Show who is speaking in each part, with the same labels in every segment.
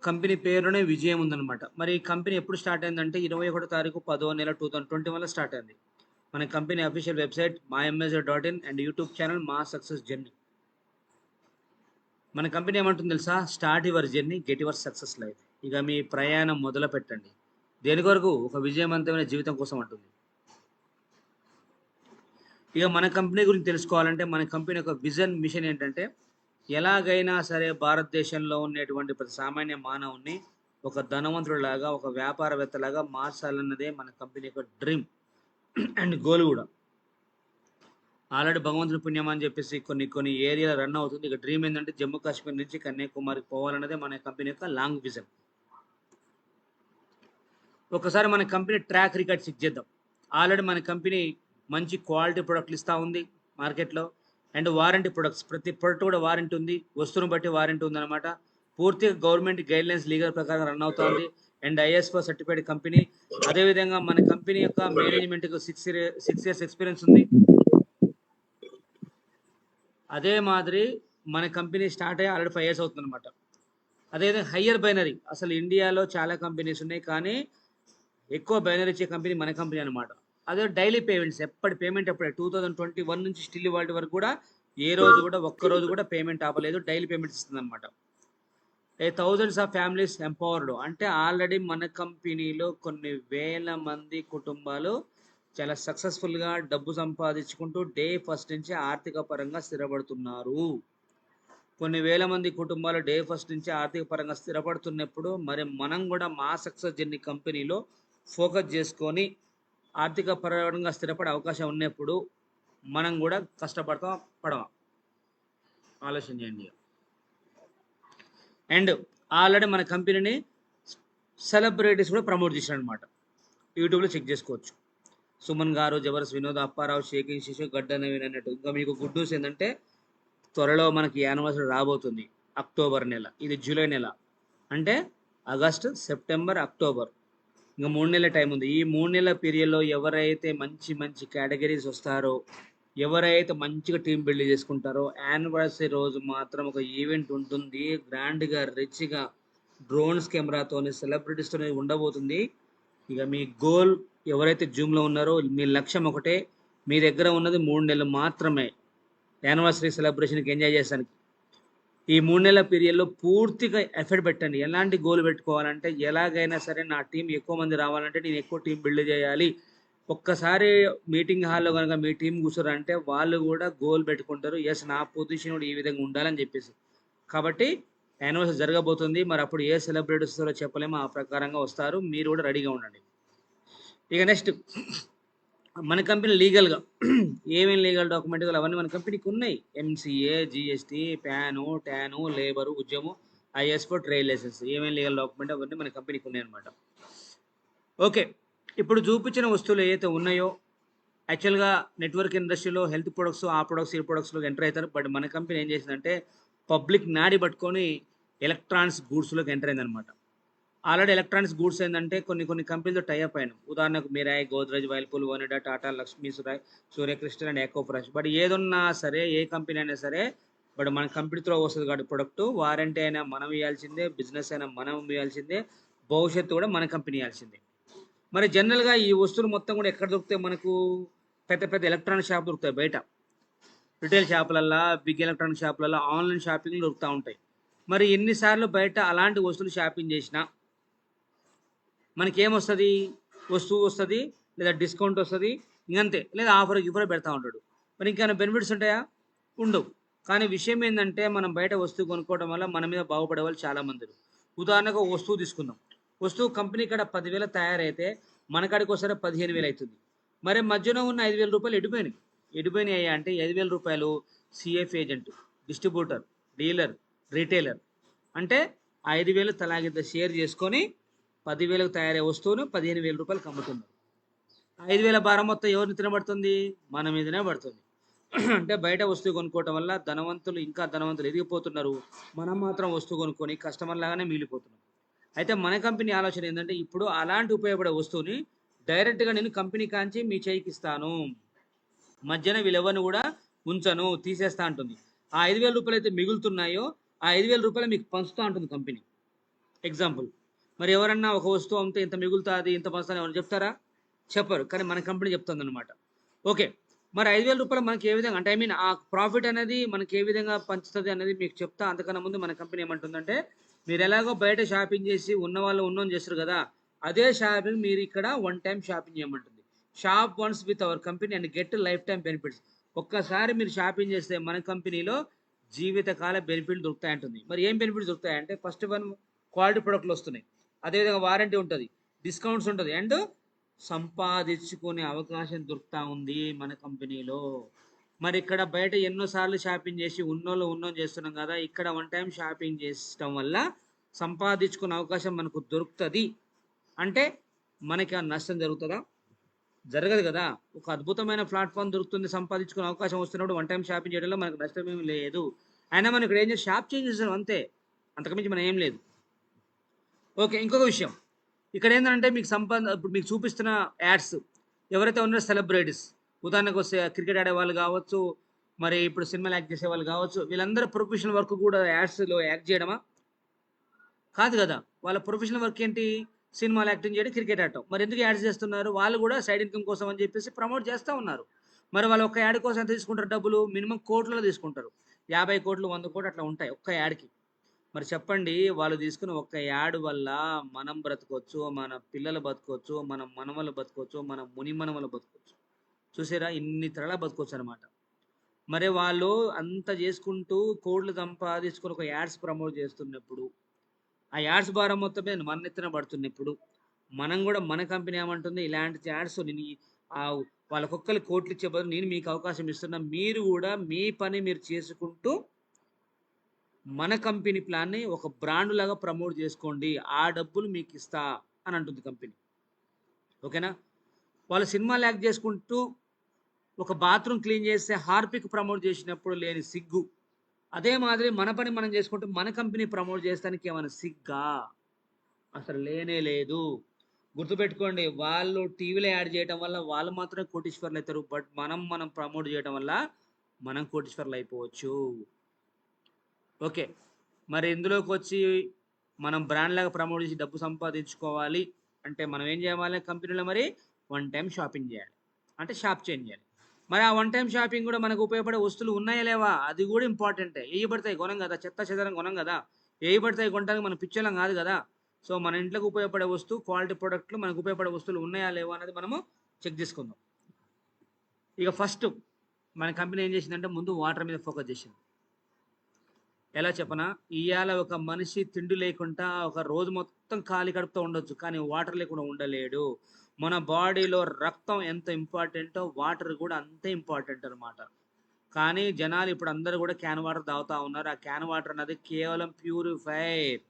Speaker 1: Company పేరులోనే విజయం ఉందనమాట. మరి ఈ కంపెనీ ఎప్పుడు స్టార్ట్ అయిందంటే 21 తారీఖు 10వ నెల 2021లో స్టార్ట్ అయింది. మన company official website myMSA.in and YouTube channel మా సక్సెస్ జర్నీ. మన కంపెనీ ఏమంటుందో తెలుసా? Start your journey, get your success life. ఇక మీ ప్రయాణం మొదలుపెట్టండి. దేని కొరకు? ఒక విజయవంతమైన జీవితం కోసం అంటుంది. ఇక మన కంపెనీ గురించి తెలుసుకోవాలంటే మన కంపెనీ యొక్క విజన్, మిషన్ ఏంటంటే ఎలాగైనా సరే భారతదేశంలో ఉన్నటువంటి ప్రతి సామాన్య మానవుడిని ఒక ధనవంతుడిలాగా, ఒక వ్యాపారవేత్తలాగా మార్చాలన్నదే మన కంపెనీ యొక్క డ్రీమ్ అండ్ గోల్ కూడా. ఆల్రెడీ భగవంతుని పుణ్యం అని చెప్పేసి కొన్ని ఏరియాలో రన్ అవుతుంది. ఇక డ్రీమ్ ఏంటంటే జమ్మూ కాశ్మీర్ నుంచి కన్యాకుమారికి పోవాలన్నదే మన కంపెనీ యొక్క లాంగ్ విజన్. ఒకసారి మన కంపెనీ ట్రాక్ రికార్డ్ చెక్ చేద్దాం. ఆల్రెడీ మన కంపెనీ మంచి క్వాలిటీ ప్రొడక్ట్లు ఇస్తూ ఉంది మార్కెట్లో. అండ్ వారంటీ ప్రొడక్ట్స్, ప్రతి ప్రొడక్ట్ కూడా వారంటీ ఉంది, వస్తువును బట్టి వారంటీ ఉందన్నమాట. పూర్తిగా గవర్నమెంట్ గైడ్లైన్స్ లీగల్ ప్రకారం రన్ అవుతుంది. And ISO certified company. అదేవిధంగా మన కంపెనీ యొక్క మేనేజ్మెంట్కి 6 years ఎక్స్పీరియన్స్ ఉంది. అదే మాదిరి మన కంపెనీ స్టార్ట్ అయ్యి ఆల్రెడీ 5 years అవుతుంది అనమాట. అదేవిధంగా హయ్యర్ బైనరీ, అసలు ఇండియాలో చాలా కంపెనీస్ ఉన్నాయి కానీ ఎక్కువ బైనరీ ఇచ్చే కంపెనీ మన కంపెనీ అనమాట. అదే డైలీ పేమెంట్స్, ఎప్పటి పేమెంట్ అప్పుడే 2021 నుంచి స్టిల్ ఇవాళ వరకు కూడా ఏ రోజు కూడా ఒక్కరోజు కూడా పేమెంట్ ఆపలేదు. డైలీ పేమెంట్స్ ఇస్తుంది అనమాట. థౌజండ్స్ ఆఫ్ ఫ్యామిలీస్ ఎంపవర్డ్, అంటే ఆల్రెడీ మన కంపెనీలో కొన్ని వేల మంది కుటుంబాలు చాలా సక్సెస్ఫుల్గా డబ్బు సంపాదించుకుంటూ డే ఫస్ట్ నుంచి ఆర్థిక పరంగా స్థిరపడుతున్నారు. కొన్ని వేల మంది కుటుంబాలు డే ఫస్ట్ నుంచి ఆర్థిక పరంగా స్థిరపడుతున్నప్పుడు మరి మనం కూడా మా సక్సెస్ జర్నీ కంపెనీలో ఫోకస్ చేసుకొని ఆర్థిక పరంగా స్థిరపడే అవకాశం ఉన్నప్పుడు మనం కూడా కష్టపడతాం పడవా? ఆలోచన చేయండి. అండ్ ఆల్రెడీ మన కంపెనీని సెలబ్రిటీస్ కూడా ప్రమోట్ చేశారు అనమాట. యూట్యూబ్లో చెక్ చేసుకోవచ్చు. సుమన్ గారు, జబర్దస్త్ వినోద్, అప్పారావు, షేకింగ్ శిశు, గడ్డ నవీన్ అన్నట్టు. ఇంకా మీకు గుడ్ న్యూస్ ఏంటంటే త్వరలో మనకి యానివర్సరీ రాబోతుంది. అక్టోబర్ నెల, ఇది జూలై నెల, అంటే ఆగస్ట్, సెప్టెంబర్, అక్టోబర్, ఇంకా 3 నెలల టైం ఉంది. ఈ 3 నెలల పీరియడ్లో ఎవరైతే మంచి మంచి కేటగిరీస్ వస్తారో, ఎవరైతే మంచిగా టీం బిల్డ్ చేసుకుంటారో, యానివర్సరీ రోజు మాత్రం ఒక ఈవెంట్ ఉంటుంది. గ్రాండ్గా, రిచ్గా, డ్రోన్స్ కెమెరాతో, సెలబ్రిటీస్తో ఉండబోతుంది. ఇక మీ గోల్, ఎవరైతే జూమ్లో ఉన్నారో మీ లక్ష్యం ఒకటే. మీ దగ్గర ఉన్నది 3 నెలలు మాత్రమే యానివర్సరీ సెలబ్రేషన్కి ఎంజాయ్ చేస్తానికి. ఈ 3 నెలల పీరియడ్లో పూర్తిగా ఎఫర్ట్ పెట్టండి. ఎలాంటి గోల్ పెట్టుకోవాలంటే ఎలాగైనా సరే నా టీం ఎక్కువ మంది రావాలంటే నేను ఎక్కువ టీం బిల్డ్ చేయాలి. ఒక్కసారి మీటింగ్ హాల్లో కనుక మీ టీం కూర్చోరంటే వాళ్ళు కూడా గోల్ పెట్టుకుంటారు, ఎస్ నా పొజిషన్ కూడా ఈ విధంగా ఉండాలని చెప్పేసి. కాబట్టి యానివర్సరీ జరగబోతుంది. మరి అప్పుడు ఏ సెలబ్రిటీస్ వస్తారో చెప్పలేము, ఆ ప్రకారంగా వస్తారు. మీరు కూడా రెడీగా ఉండండి. ఇక నెక్స్ట్, మన కంపెనీ లీగల్గా ఏమేమి లీగల్ డాక్యుమెంట్ అవన్నీ మన కంపెనీకి ఉన్నాయి. MCA, GST, pan, tan, labour, ఉద్యమం, ఐఎస్ఓ, ట్రేడ్ లైసెన్స్, ఏమేమి లీగల్ డాక్యుమెంట్ అవన్నీ మన కంపెనీకి ఉన్నాయి అనమాట. ఓకే, ఇప్పుడు చూపించిన వస్తువులు ఏవైతే ఉన్నాయో యాక్చువల్గా నెట్వర్క్ ఇండస్ట్రీలో హెల్త్ ప్రొడక్ట్స్, ఆ ప్రొడక్ట్స్, ఈ ప్రొడక్ట్స్లో ఎంటర్ అవుతారు. బట్ మన కంపెనీ ఏం చేసిందంటే పబ్లిక్ నాడి పట్టుకొని ఎలక్ట్రానిక్స్ గూడ్స్లోకి ఎంటర్ అయిందనమాట. ఆల్రెడీ ఎలక్ట్రానిక్స్ గూడ్స్ ఏంటంటే కొన్ని కంపెనీలతో టైఅప్ అయినాం. ఉదాహరణకు Mirai, Godrej, Whirlpool, Onida, Tata, Lakshmi, Suryacrystal and Ecofresh. But ఏదున్నా సరే, ఏ కంపెనీ అయినా సరే, బట్ మన కంపెనీతో వస్తుంది కాబట్టి ప్రొడక్ట్, వారంటీ అయినా మనం ఇవ్వాల్సిందే, బిజినెస్ అయినా మనం ఇవ్వాల్సిందే, భవిష్యత్తు కూడా మన కంపెనీ ఇవ్వాల్సిందే. మరి జనరల్గా ఈ వస్తువులు మొత్తం కూడా ఎక్కడ దొరుకుతాయి మనకు? పెద్ద పెద్ద ఎలక్ట్రానిక్ షాప్ దొరుకుతాయి బయట, రిటైల్ షాపులల్లో, బిగ్ ఎలక్ట్రానిక్ షాపులలో, ఆన్లైన్ షాపింగ్లు దొరుకుతూ ఉంటాయి. మరి ఎన్నిసార్లు బయట అలాంటి వస్తువులు షాపింగ్ చేసినా మనకేమొస్తుంది? వస్తువు వస్తుంది, లేదా డిస్కౌంట్ వస్తుంది, ఇంకంతే, లేదా ఆఫర్ పెడతా ఉంటాడు. మరి ఇంకేమైనా బెనిఫిట్స్ ఉంటాయా? ఉండవు. కానీ విషయం ఏంటంటే మనం బయట వస్తువు కొనుక్కోవడం వల్ల మన మీద బాగుపడే వాళ్ళు చాలామంది. ఉదాహరణకు ఒక వస్తువు తీసుకుందాం. వస్తువు కంపెనీ కాడ 10,000 తయారైతే మన కాడికి వస్తే 15,000 అవుతుంది. మరి మధ్యలో ఉన్న 5,000 రూపాయలు ఎడిపోయినాయి అంటే 5,000 రూపాయలు CF agent, distributor, dealer, retailer, అంటే 5,000 తలాగిద్ద షేర్ చేసుకొని 10,000కు తయారయ్యే వస్తువును 15,000 రూపాయలకు అమ్ముతున్నారు. 5,000 భారం మొత్తం ఎవరిని తినబడుతుంది? మన మీదనే పడుతుంది. అంటే బయట వస్తువు కొనుక్కోవటం వల్ల ధనవంతులు ఇంకా ధనవంతులు ఎదిగిపోతున్నారు, మనం మాత్రం వస్తువు కొనుక్కొని కస్టమర్ లాగానే మిగిలిపోతున్నాం. అయితే మన కంపెనీ ఆలోచన ఏంటంటే ఇప్పుడు అలాంటి ఉపయోగపడే వస్తువుని డైరెక్ట్గా నేను కంపెనీ కాంచి మీ చేయికి ఇస్తాను, మధ్యన వీళ్ళెవరిని కూడా ఉంచను, తీసేస్తా అంటుంది. ఆ 5,000 రూపాయలు అయితే మిగులుతున్నాయో ఆ 5,000 రూపాయలు మీకు పంచుతూ ఉంటుంది కంపెనీ. ఎగ్జాంపుల్. మరి ఎవరన్నా ఒక వస్తువు అమ్మితే ఇంత మిగులుతుంది, ఇంత వస్తుంది ఎవరు చెప్తారా? చెప్పరు. కానీ మన కంపెనీ చెప్తుందన్నమాట. ఓకే. మరి రూ. 5,000 మనకి ఏ విధంగా అంటే ఆ ప్రాఫిట్ అనేది మనకి ఏ విధంగా పంచుతుంది అనేది మీకు చెప్తా. అంతకన్నా ముందు మన కంపెనీ ఏమంటుందంటే, మీరు ఎలాగో బయట షాపింగ్ చేసి ఉన్నవాళ్ళు ఉన్నోని చేస్తారు కదా, అదే షాపింగ్ మీరు ఇక్కడ వన్ టైం షాపింగ్ చేయమంటుంది. Shop once with our company and get life time benefits. ఒక్కసారి మీరు షాపింగ్ చేస్తే మన కంపెనీలో జీవితకాల బెనిఫిట్లు దొరుకుతాయంటుంది. మరి ఏం బెనిఫిట్స్ దొరుకుతాయంటే, ఫస్ట్ వన్ క్వాలిటీ ప్రొడక్ట్లు వస్తున్నాయి, అదేవిధంగా వారంటీ ఉంటుంది, డిస్కౌంట్స్ ఉంటుంది, అండ్ సంపాదించుకునే అవకాశం దొరుకుతూ ఉంది మన కంపెనీలో. మరి ఇక్కడ బయట ఎన్నోసార్లు షాపింగ్ చేసి ఉన్నోళ్ళు చేస్తున్నాం కదా, ఇక్కడ వన్ టైం షాపింగ్ చేయడం వల్ల సంపాదించుకునే అవకాశం మనకు దొరుకుతుంది. అంటే మనకి ఆ నష్టం జరుగుతుందా? జరగదు కదా. ఒక అద్భుతమైన ప్లాట్ఫామ్ దొరుకుతుంది, సంపాదించుకునే అవకాశం వస్తున్నప్పుడు వన్ టైం షాపింగ్ చేయడంలో మనకు నష్టం ఏమి లేదు. అయినా మనం ఇక్కడ ఏం చేసి షాప్ చేంజ్ చేస్తాం అంతే, అంతకుమించి మనం ఏం లేదు. ఓకే. ఇంకొక విషయం ఇక్కడ ఏంటంటే, మీకు ఇప్పుడు మీకు చూపిస్తున్న యాడ్స్ ఎవరైతే ఉన్నారో సెలబ్రిటీస్, ఉదాహరణకు వస్తే క్రికెట్ ఆడే వాళ్ళు కావచ్చు, మరి ఇప్పుడు సినిమాలు యాక్ట్ చేసే వాళ్ళు కావచ్చు, వీళ్ళందరూ ప్రొఫెషనల్ వర్క్ కూడా యాడ్స్లో యాక్ట్ చేయడమా? కాదు కదా. వాళ్ళ ప్రొఫెషనల్ వర్క్ ఏంటి? సినిమాలు యాక్టింగ్ చేయడం, క్రికెట్ ఆడటం. మరి ఎందుకు యాడ్స్ చేస్తున్నారు? వాళ్ళు కూడా సైడ్ ఇన్కమ్ కోసం అని చెప్పేసి ప్రమోట్ చేస్తూ ఉన్నారు. మరి వాళ్ళు ఒక్క యాడ్ కోసం ఎంత తీసుకుంటారు డబ్బులు? మినిమం కోట్లలో తీసుకుంటారు. 50 కోట్లు 100 కోట్లు అట్లా ఉంటాయి ఒక్క యాడ్కి. మరి చెప్పండి, వాళ్ళు తీసుకున్న ఒక్క యాడ్ వల్ల మనం బ్రతకొచ్చు, మన పిల్లలు బతకొచ్చు, మన మనవలు బతకొచ్చు, మన ముని మనవలు బతకొచ్చు. చూసారా, ఇన్ని తరలా బతకొచ్చు అనమాట. మరి వాళ్ళు అంత చేసుకుంటూ కోట్లు సంపాదించుకొని ఒక యాడ్స్ ప్రమోట్ చేస్తున్నప్పుడు, ఆ యాడ్స్ భారం మొత్తం మీద మన ఎత్తున పడుతున్నప్పుడు, మనం కూడా మన కంపెనీ ఏమంటుంది, ఇలాంటి యాడ్స్ నేను వాళ్ళకొక్కరు కోట్లు ఇచ్చే బదులు నేను మీకు అవకాశం ఇస్తున్నా, మీరు కూడా మీ పని మీరు చేసుకుంటూ మన కంపెనీ ప్లాన్ని ఒక బ్రాండ్ లాగా ప్రమోట్ చేసుకోండి, ఆ డబ్బులు మీకు ఇస్తా అని అంటుంది కంపెనీ. ఓకేనా. వాళ్ళు సినిమాలు యాక్ట్ చేసుకుంటూ ఒక బాత్రూమ్ క్లీన్ చేస్తే హార్పిక్ ప్రమోట్ చేసినప్పుడు లేని సిగ్గు, అదే మాదిరి మన పని మనం చేసుకుంటూ మన కంపెనీ ప్రమోట్ చేస్తానికి ఏమైనా సిగ్గా? అసలు లేనే లేదు. గుర్తుపెట్టుకోండి, వాళ్ళు టీవీలో యాడ్ చేయడం వల్ల వాళ్ళు మాత్రమే కోటీశ్వర్లు అవుతారు, బట్ మనం ప్రమోట్ చేయడం వల్ల మనం కోటీశ్వర్లు అయిపోవచ్చు. ఓకే. మరి ఇందులోకి వచ్చి మనం బ్రాండ్ లాగా ప్రమోట్ చేసి డబ్బు సంపాదించుకోవాలి అంటే మనం ఏం చేయాలి? కంపెనీలో మరి వన్ టైం షాపింగ్ చేయాలి, అంటే షాప్ చేంజ్ చేయాలి. మరి ఆ వన్ టైం షాపింగ్ కూడా మనకు ఉపయోగపడే వస్తువులు ఉన్నాయా లేవా, అది కూడా ఇంపార్టెంటే. ఏవి పడతాయి కొనం కదా, చెత్త చెదరం కొనం కదా. ఏవి పడతాయి కొనడానికి మనం పిచ్చలం కాదు కదా. సో మన ఇంట్లోకి ఉపయోగపడే వస్తువు, క్వాలిటీ ప్రొడక్ట్లు మనకు ఉపయోగపడే వస్తువులు ఉన్నాయా లేవా అనేది మనము చెక్ చేసుకుందాం. ఇక ఫస్ట్ మన కంపెనీ ఏం చేసిందంటే, ముందు వాటర్ మీద ఫోకస్ చేసింది. ఎలా చెప్పనా, ఇవాళ ఒక మనిషి తిండి లేకుండా ఒక రోజు మొత్తం ఖాళీ కడుపుతో ఉండొచ్చు, కానీ వాటర్ లేకుండా ఉండలేడు. మన బాడీలో రక్తం ఎంత ఇంపార్టెంటో వాటర్ కూడా అంతే ఇంపార్టెంట్ అనమాట. కానీ జనాలు ఇప్పుడు అందరూ కూడా క్యాన్ వాటర్ తాగుతూ ఉన్నారు. ఆ క్యాన్ వాటర్ అనేది కేవలం ప్యూరిఫైర్.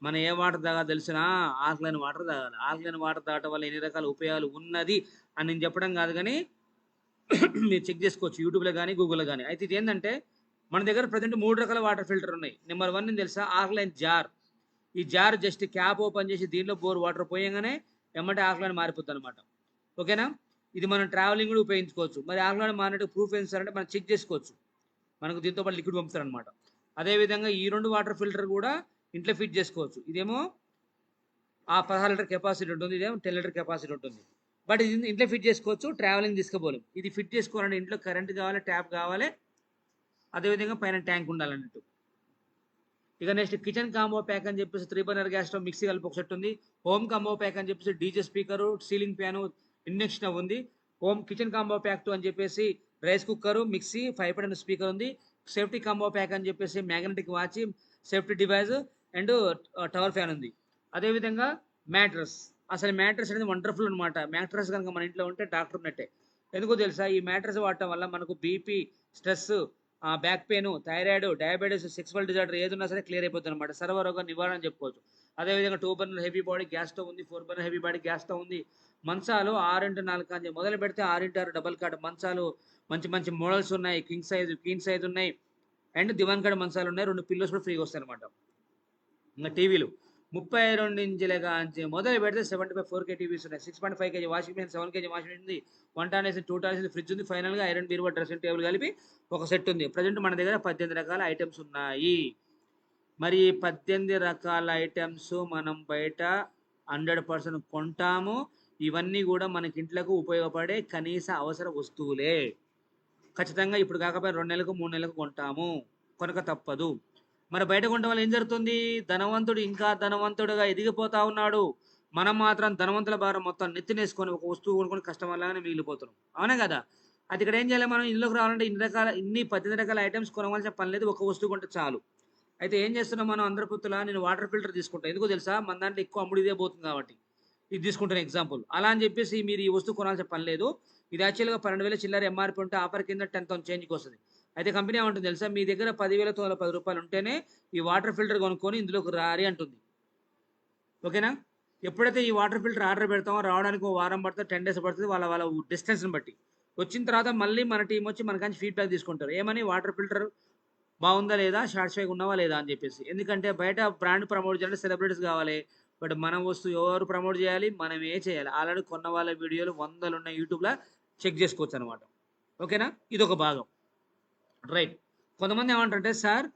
Speaker 1: మనం ఏ వాటర్ తాగా తెలిసినా ఆల్కలైన్ వాటర్ తాగాలి. ఆల్కలైన్ వాటర్ తాగటం వల్ల ఎన్ని రకాల ఉపయోగాలు ఉన్నది అని నేను చెప్పడం కాదు, కానీ మీరు చెక్ చేసుకోవచ్చు యూట్యూబ్లో కానీ గూగుల్లో కానీ. అయితే ఇది ఏంటంటే, మన దగ్గర ప్రజెంట్ 3 రకాల వాటర్ ఫిల్టర్ ఉన్నాయి. నెంబర్ 1 నేను తెలుసా, ఆల్కలైన్ జార్. ఈ జార్ జస్ట్ క్యాప్ ఓపెన్ చేసి దీనిలో బోర్ వాటర్ పోయంగానే ఎమ్మటే ఆల్కలైన్ మారిపోతుంది అనమాట. ఓకేనా. ఇది మనం ట్రావెలింగ్ కూడా ఉపయోగించుకోవచ్చు. మరి ఆల్కలైన్ మారినట్టు ప్రూఫ్ ఏం సార్ అంటే, మనం చెక్ చేసుకోవచ్చు, మనకు దీంతో పాటు లిక్విడ్ పంపుతారు అనమాట. అదేవిధంగా ఈ 2 వాటర్ ఫిల్టర్ కూడా ఇంట్లో ఫిట్ చేసుకోవచ్చు. ఇదేమో ఆ 16 లీటర్ కెపాసిటీ ఉంటుంది, ఇదేమో 10 లీటర్ కెపాసిటీ ఉంటుంది. బట్ ఇది ఇంట్లో ఫిట్ చేసుకోవచ్చు, ట్రావెలింగ్ తీసుకోపోలేం. ఇది ఫిట్ చేసుకోవాలంటే ఇంట్లో కరెంట్ కావాలి, ట్యాప్ కావాలి, అదేవిధంగా పైన ట్యాంక్ ఉండాలన్నట్టు. ఇక నెక్స్ట్ కిచెన్ కాంబో ప్యాక్ అని చెప్పేసి 3 బర్నర్ గ్యాస్ స్టవ్, మిక్సీ కలిపి ఒక సెట్ ఉంది. హోమ్ కాంబో ప్యాక్ అని చెప్పేసి DJ speaker, ceiling fan, induction stove ఉంది. హోమ్ కిచెన్ కాంబో ప్యాక్ 2 అని చెప్పేసి rice cooker, mixie, 5 button speaker ఉంది. సేఫ్టీ కాంబో ప్యాక్ అని చెప్పేసి magnetic watch, safety device and tower fan ఉంది. అదేవిధంగా మ్యాట్రస్. అసలు మ్యాట్రస్ అనేది వండర్ఫుల్ అనమాట. మ్యాట్రస్ కనుక మన ఇంట్లో ఉంటే డాక్టర్ ఉన్నట్టే. ఎందుకో తెలుసా, ఈ మ్యాట్రస్ వాడటం వల్ల మనకు BP, stress, back pain, thyroid, diabetes, sexual disorder ఏది ఉన్నా సరే క్లియర్ అయిపోతుంది అనమాట. సర్వరోగ నివారణ చెప్పుకోవచ్చు. అదేవిధంగా 2 burner heavy body gas stove ఉంది, 4 burner heavy body gas stove ఉంది. మంచాలు 6x4 కాంచి మొదలు పెడితే 6x6 డబల్ కాట్ మంచాలు, మంచి మంచి మోడల్స్ ఉన్నాయి. కింగ్ సైజ్, క్వీన్ సైజ్ ఉన్నాయి, అండ్ దివాన్ కాట్ మంచాలు ఉన్నాయి. 2 పిల్లోస్ కూడా ఫ్రీగా వస్తాయి అనమాట. ఇంకా టీవీలు 32 ఇంచుల కాంచి మొదలు పెడితే 75 4K టీవీస్ ఉన్నాయి. 6.5 kg washing machine, 7 kg washing machine ఉంది, 1 ton AC, 2 ton AC fridge ఉంది. ఫైనల్గా ఐరన్ బీరువా, డ్రెస్సింగ్ టేబుల్ కలిపి ఒక సెట్ ఉంది. ప్రజెంట్ మన దగ్గర 18 రకాల ఐటమ్స్ ఉన్నాయి. మరి ఈ 18 రకాల ఐటమ్స్ మనం బయట 100% కొంటాము. ఇవన్నీ కూడా మనకి ఇంట్లోకి ఉపయోగపడే కనీస అవసర వస్తువులే. ఖచ్చితంగా ఇప్పుడు కాకపోయినా 2 నెలలకు 3 నెలలకు కొంటాము, కొనక తప్పదు. మరి బయట కొనడం వల్ల ఏం జరుగుతుంది? ధనవంతుడు ఇంకా ధనవంతుడుగా ఎదిగిపోతా ఉన్నాడు. మనం మాత్రం ధనవంతుల భారం మొత్తం నెత్తినేసుకొని ఒక వస్తువు కొనుక్కొని కస్టమర్లాగానే మిగిలిపోతున్నాం. అవునా కదా? అది ఇక్కడ ఏం చేయాలి? మనం ఇందులోకి రావాలంటే ఇన్ని 18 రకాల ఐటమ్స్ కొనవలసిన పని లేదు, ఒక వస్తువు కొంటే చాలు. అయితే ఏం చేస్తున్నాం మనం అందరి పొత్తులా? నేను వాటర్ ఫిల్టర్ తీసుకుంటాను, ఎందుకో తెలుసా? మన దాంట్లో ఎక్కువ అమ్ముడు ఇదే పోతుంది కాబట్టి ఇది తీసుకుంటాను ఎగ్జాంపుల్. అలా అని చెప్పేసి మీరు ఈ వస్తువు కొనాల్సిన పని లేదు. ఇది యాక్చువల్గా 12,000 చిల్లర ఎంఆర్పి ఉంటే ఆఫర్ కింద 10,000 చేంజ్కి వస్తుంది. అయితే కంపెనీ ఏమంటుంది తెలుసా? మీ దగ్గర 10,910 రూపాయలు ఉంటేనే ఈ వాటర్ ఫిల్టర్ కొనుక్కొని ఇందులోకి రారి అంటుంది. ఓకేనా? ఎప్పుడైతే ఈ వాటర్ ఫిల్టర్ ఆర్డర్ పెడతామో రావడానికి ఒక వారం పడుతుంది, 10 డేస్ పడుతుంది, వాళ్ళ వాళ్ళ డిస్టెన్స్ని బట్టి. వచ్చిన తర్వాత మళ్ళీ మన టీం వచ్చి మనకాంచి ఫీడ్బ్యాక్ తీసుకుంటారు. ఏమని? వాటర్ ఫిల్టర్ బాగుందా లేదా, సాటిస్ఫైగా ఉన్నావా లేదా అని చెప్పేసి. ఎందుకంటే బయట బ్రాండ్ ప్రమోట్ చేయాలంటే సెలబ్రిటీస్ కావాలి, బట్ మన వస్తువు ఎవరు ప్రమోట్ చేయాలి? మనమే చేయాలి. ఆల్రెడీ కొన్న వాళ్ళ వీడియోలు 100 ఉన్నాయి, యూట్యూబ్లో చెక్ చేసుకోవచ్చు అనమాట. ఓకేనా? ఇది ఒక భాగం. రైట్. కొంతమంది ఏమంటారంటే, సార్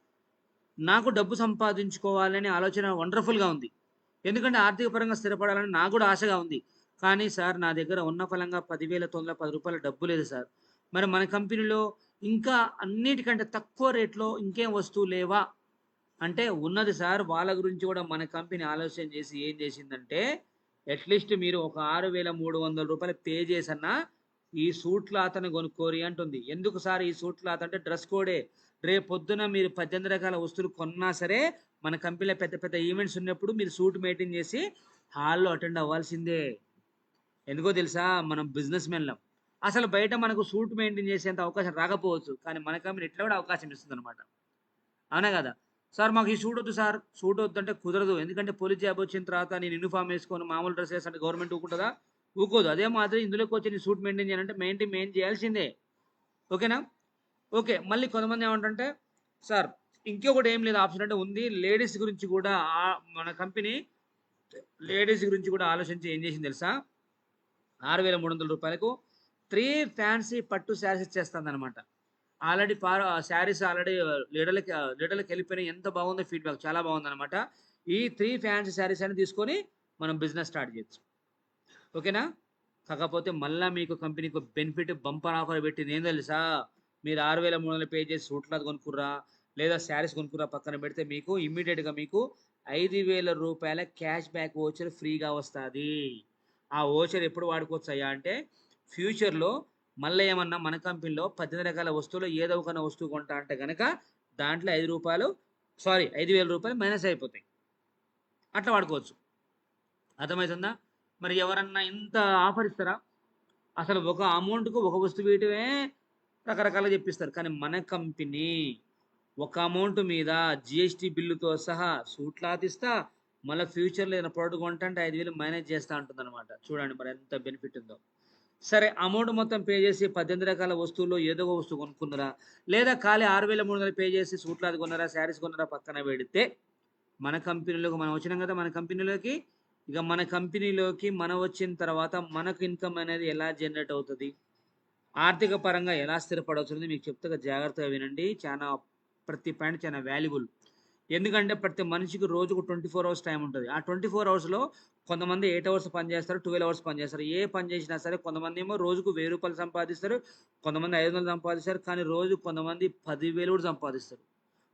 Speaker 1: నాకు డబ్బు సంపాదించుకోవాలనే ఆలోచన వండర్ఫుల్గా ఉంది, ఎందుకంటే ఆర్థిక పరంగా స్థిరపడాలని నాకు కూడా ఆశగా ఉంది. కానీ సార్ నా దగ్గర ఉన్న ఫలంగా 10,910 రూపాయల డబ్బు లేదు సార్. మరి మన కంపెనీలో ఇంకా అన్నిటికంటే తక్కువ రేట్లో ఇంకేం వస్తువు లేవా అంటే, ఉన్నది సార్. వాళ్ళ గురించి కూడా మన కంపెనీ ఆలోచన చేసి ఏం చేసిందంటే, అట్లీస్ట్ మీరు ఒక 6,300 రూపాయలు పే చేసన్నా ఈ సూట్ క్లాత్ని కొనుక్కోరి అంటుంది. ఎందుకు సార్ ఈ సూట్ క్లాత్ అంటే? డ్రెస్ కోడే. రేపు పొద్దున మీరు 18 రకాల వస్తువులు కొన్నా సరే మన కంపెనీలో పెద్ద పెద్ద ఈవెంట్స్ ఉన్నప్పుడు మీరు సూట్ మెయింటైన్ చేసి హాల్లో అటెండ్ అవ్వాల్సిందే. ఎందుకో తెలుసా? మనం బిజినెస్ మెన్లం. అసలు బయట మనకు సూట్ మెయింటైన్ చేసేంత అవకాశం రాకపోవచ్చు, కానీ మన కంపెనీ ఇట్లా కూడా అవకాశం ఇస్తుంది అనమాట. అవునా కదా? సార్ మాకు ఈ సూట్ వద్దు సార్. సూట్ వద్దు అంటే కుదరదు, ఎందుకంటే పోలీస్ జాబ్ వచ్చిన తర్వాత నేను యూనిఫామ్ వేసుకొని మామూలు డ్రెస్ వేస్తుంటే గవర్నమెంట్ ఊకుంటుందా? ఊకోదు. అదే మాదిరి ఇందులోకి వచ్చి నీ సూట్ మెయింటైన్ చేయాలంటే మెయిన్ చేయాల్సిందే. ఓకేనా? ఓకే. మళ్ళీ కొంతమంది ఏమంటారంటే, సార్ ఇంకొకటి ఏం లేదు ఆప్షన్ అంటే ఉంది. లేడీస్ గురించి కూడా మన కంపెనీ లేడీస్ గురించి కూడా ఆలోచించి ఏం చేసింది తెలుసా? 6,300 రూపాయలకు 3 ఫ్యాన్సీ పట్టు శారీస్ ఇచ్చేస్తుంది అనమాట. ఆల్రెడీ శారీస్ ఆల్రెడీ లీడర్లకి వెళ్ళిపోయినాయి. ఎంత బాగుందో ఫీడ్బ్యాక్, చాలా బాగుందనమాట. ఈ 3 ఫ్యాన్సీ శారీస్ అని తీసుకొని మనం బిజినెస్ స్టార్ట్ చేయొచ్చు. ఓకేనా? కాకపోతే మళ్ళీ మీకు కంపెనీకి బెనిఫిట్ బంపర్ ఆఫర్ పెట్టింది ఏం తెలుసా? మీరు 6,300 పే చేసి సూట్లా కొనుక్కుర్రా లేదా శారీస్ కొనుక్కుర్రా పక్కన పెడితే మీకు ఇమ్మీడియట్గా మీకు 5,000 రూపాయల క్యాష్ బ్యాక్ ఓచర్ ఫ్రీగా వస్తుంది. ఆ ఓచర్ ఎప్పుడు వాడుకోవచ్చు అయ్యా అంటే, ఫ్యూచర్లో మళ్ళీ ఏమన్నా మన కంపెనీలో 18 రకాల వస్తువులు ఏదో ఒక వస్తువు కొంటా అంటే కనుక దాంట్లో 5,000 రూపాయలు మైనస్ అయిపోతాయి. అట్లా వాడుకోవచ్చు. అర్థమవుతుందా? మరి ఎవరన్నా ఇంత ఆఫర్ ఇస్తారా? అసలు ఒక అమౌంట్కు ఒక వస్తువు వేయటమే రకరకాలుగా చెప్పిస్తారు. కానీ మన కంపెనీ ఒక అమౌంట్ మీద జిఎస్టీ బిల్లుతో సహా సూట్ క్లాత్ ఇస్తా, మళ్ళీ ఫ్యూచర్లో ఏదైనా ప్రోడక్ట్ కొంటే 5,000 మేనేజ్ చేస్తూ ఉంటుంది అనమాట. చూడండి మరి ఎంత బెనిఫిట్ ఉందో. సరే, అమౌంట్ మొత్తం పే చేసి 18 రకాల వస్తువుల్లో ఏదో ఒక వస్తువు కొనుక్కున్నారా, లేదా ఖాళీ 6,300 పే చేసి సూట్ క్లాత్ కొన్నారా, శారీస్ కొన్నారా పక్కన పెడితే, మన కంపెనీలోకి మనం వచ్చినాం కదా. మన కంపెనీలోకి మనం వచ్చిన తర్వాత మనకు ఇన్కమ్ అనేది ఎలా జనరేట్ అవుతుంది, ఆర్థిక పరంగా ఎలా స్థిరపడవుతుంది మీకు చెప్తే జాగ్రత్తగా వినండి. ప్రతి పాయింట్ చాలా వాల్యుబుల్. ఎందుకంటే ప్రతి మనిషికి రోజుకు 24 అవర్స్ టైం ఉంటుంది. ఆ 24 అవర్స్లో కొంతమంది 8 అవర్స్ పని చేస్తారు, 12 అవర్స్ పని చేస్తారు. ఏ పని చేసినా సరే కొంతమంది ఏమో రోజుకు 1,000 రూపాయలు సంపాదిస్తారు, కొంతమంది 500 సంపాదిస్తారు, కానీ రోజు కొంతమంది 10,000 కూడా సంపాదిస్తారు.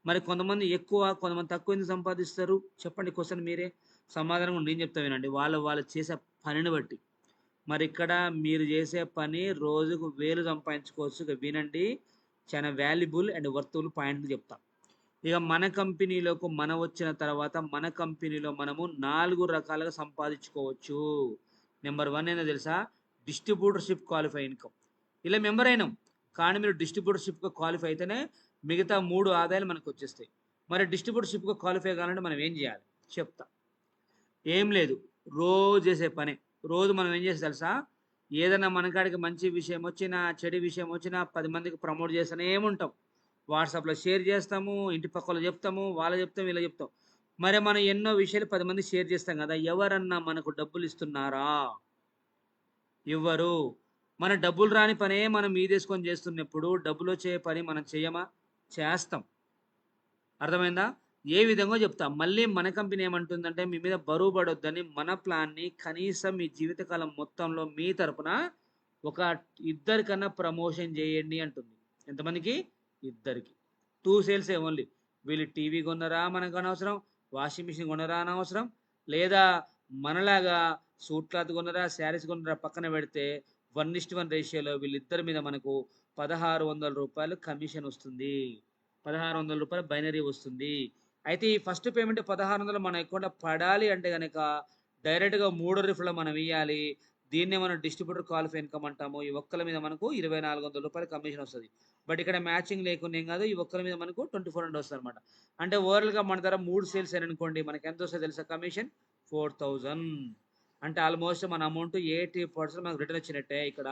Speaker 1: మరి కొంతమంది ఎక్కువ, కొంతమంది తక్కువ ఎందుకు సంపాదిస్తారు చెప్పండి? క్వశ్చన్ మీరే సమాధానం నేను చెప్తా వినండి. వాళ్ళు చేసే పనిని బట్టి. మరి ఇక్కడ మీరు చేసే పని రోజుకు 1,000 సంపాదించుకోవచ్చు. ఇక వినండి, చాలా వాల్యుబుల్ అండ్ వర్తబుల్ పాయింట్లు చెప్తా. ఇక మన కంపెనీలోకి మనం వచ్చిన తర్వాత మన కంపెనీలో మనము 4 రకాలుగా సంపాదించుకోవచ్చు. నెంబర్ 1 ఏందో తెలుసా? Distributorship qualify income. ఇలా మెంబర్ అయినాం, కానీ మీరు డిస్ట్రిబ్యూటర్షిప్గా క్వాలిఫై అయితేనే మిగతా 3 ఆదాయాలు మనకు వచ్చేస్తాయి. మరి డిస్ట్రిబ్యూటర్షిప్గా క్వాలిఫై కావాలంటే మనం ఏం చేయాలి చెప్తా. ఏం లేదు, రోజు చేసే పని. రోజు మనం ఏం చేస్తే తెలుసా? ఏదైనా మనకాడికి మంచి విషయం వచ్చినా చెడు విషయం వచ్చినా 10 మందికి ప్రమోట్ చేస్తూనే ఉంటాం. వాట్సాప్లో షేర్ చేస్తాము, ఇంటి పక్కలో చెప్తాము, వాళ్ళ చెప్తాం, వీళ్ళ చెప్తాం. మరి మనం ఎన్నో విషయాలు 10 మంది షేర్ చేస్తాం కదా. ఎవరన్నా మనకు డబ్బులు ఇస్తున్నారా? ఇవ్వరు. మన డబ్బులు రాని పనే మనం మీదేసుకొని చేస్తున్నప్పుడు డబ్బులు వచ్చే పని మనం చేయమా? చేస్తాం. అర్థమైందా? ఏ విధంగా చెప్తా. మళ్ళీ మన కంపెనీ ఏమంటుందంటే మీ మీద బరువు పడొద్దని మన ప్లాన్‌ని కనీసం మీ జీవితకాలం మొత్తంలో మీ తరపున ఒక ఇద్దరికన్నా ప్రమోషన్ చేయండి అంటుంది. ఎంతమందికి? ఇద్దరికి. 2 సేల్సే ఓన్లీ. వీళ్ళు టీవీ కొన్నారా మనకు అనవసరం. వాషింగ్ మిషన్ కొన్నారా అనవసరం. లేదా మనలాగా సూట్ క్లాత్ కొన్నారా, శారీస్ కొన్నారా పక్కన పెడితే 1:1 రేషియోలో వీళ్ళిద్దరి మీద మనకు రూ. 1600 కమిషన్ వస్తుంది. రూ. 1600 బైనరీ వస్తుంది. అయితే ఈ ఫస్ట్ పేమెంట్ 1600 మన అకౌంట్‌లో పడాలి అంటే గనక డైరెక్ట్‌గా మూడో రిఫ్‌లో మనం ఇయ్యాలి. దీన్నే మనం డిస్ట్రిబ్యూటర్ క్వాలిఫై ఇన్‌కమ్ అంటాము. ఈ ఒక్కల మీద మనకు రూ. 2400 కమిషన్ వస్తది. బట్ ఇక్కడ మ్యాచింగ్ లేకుండా ఏం కాదు. ఈ ఒక్కల మీద మనకు 2400 వస్తదనమాట. అంటే ఓవరాల్‌గా మన దగ్గర 3 సేల్స్ అయిననుకోండి మనకి ఎంత వస్తదో తెలుసా కమిషన్? 4000. అంటే ఆల్మోస్ట్ మన అమౌంట్ 80% మనకు రిటర్న్ వచ్చినట్టే ఇక్కడ.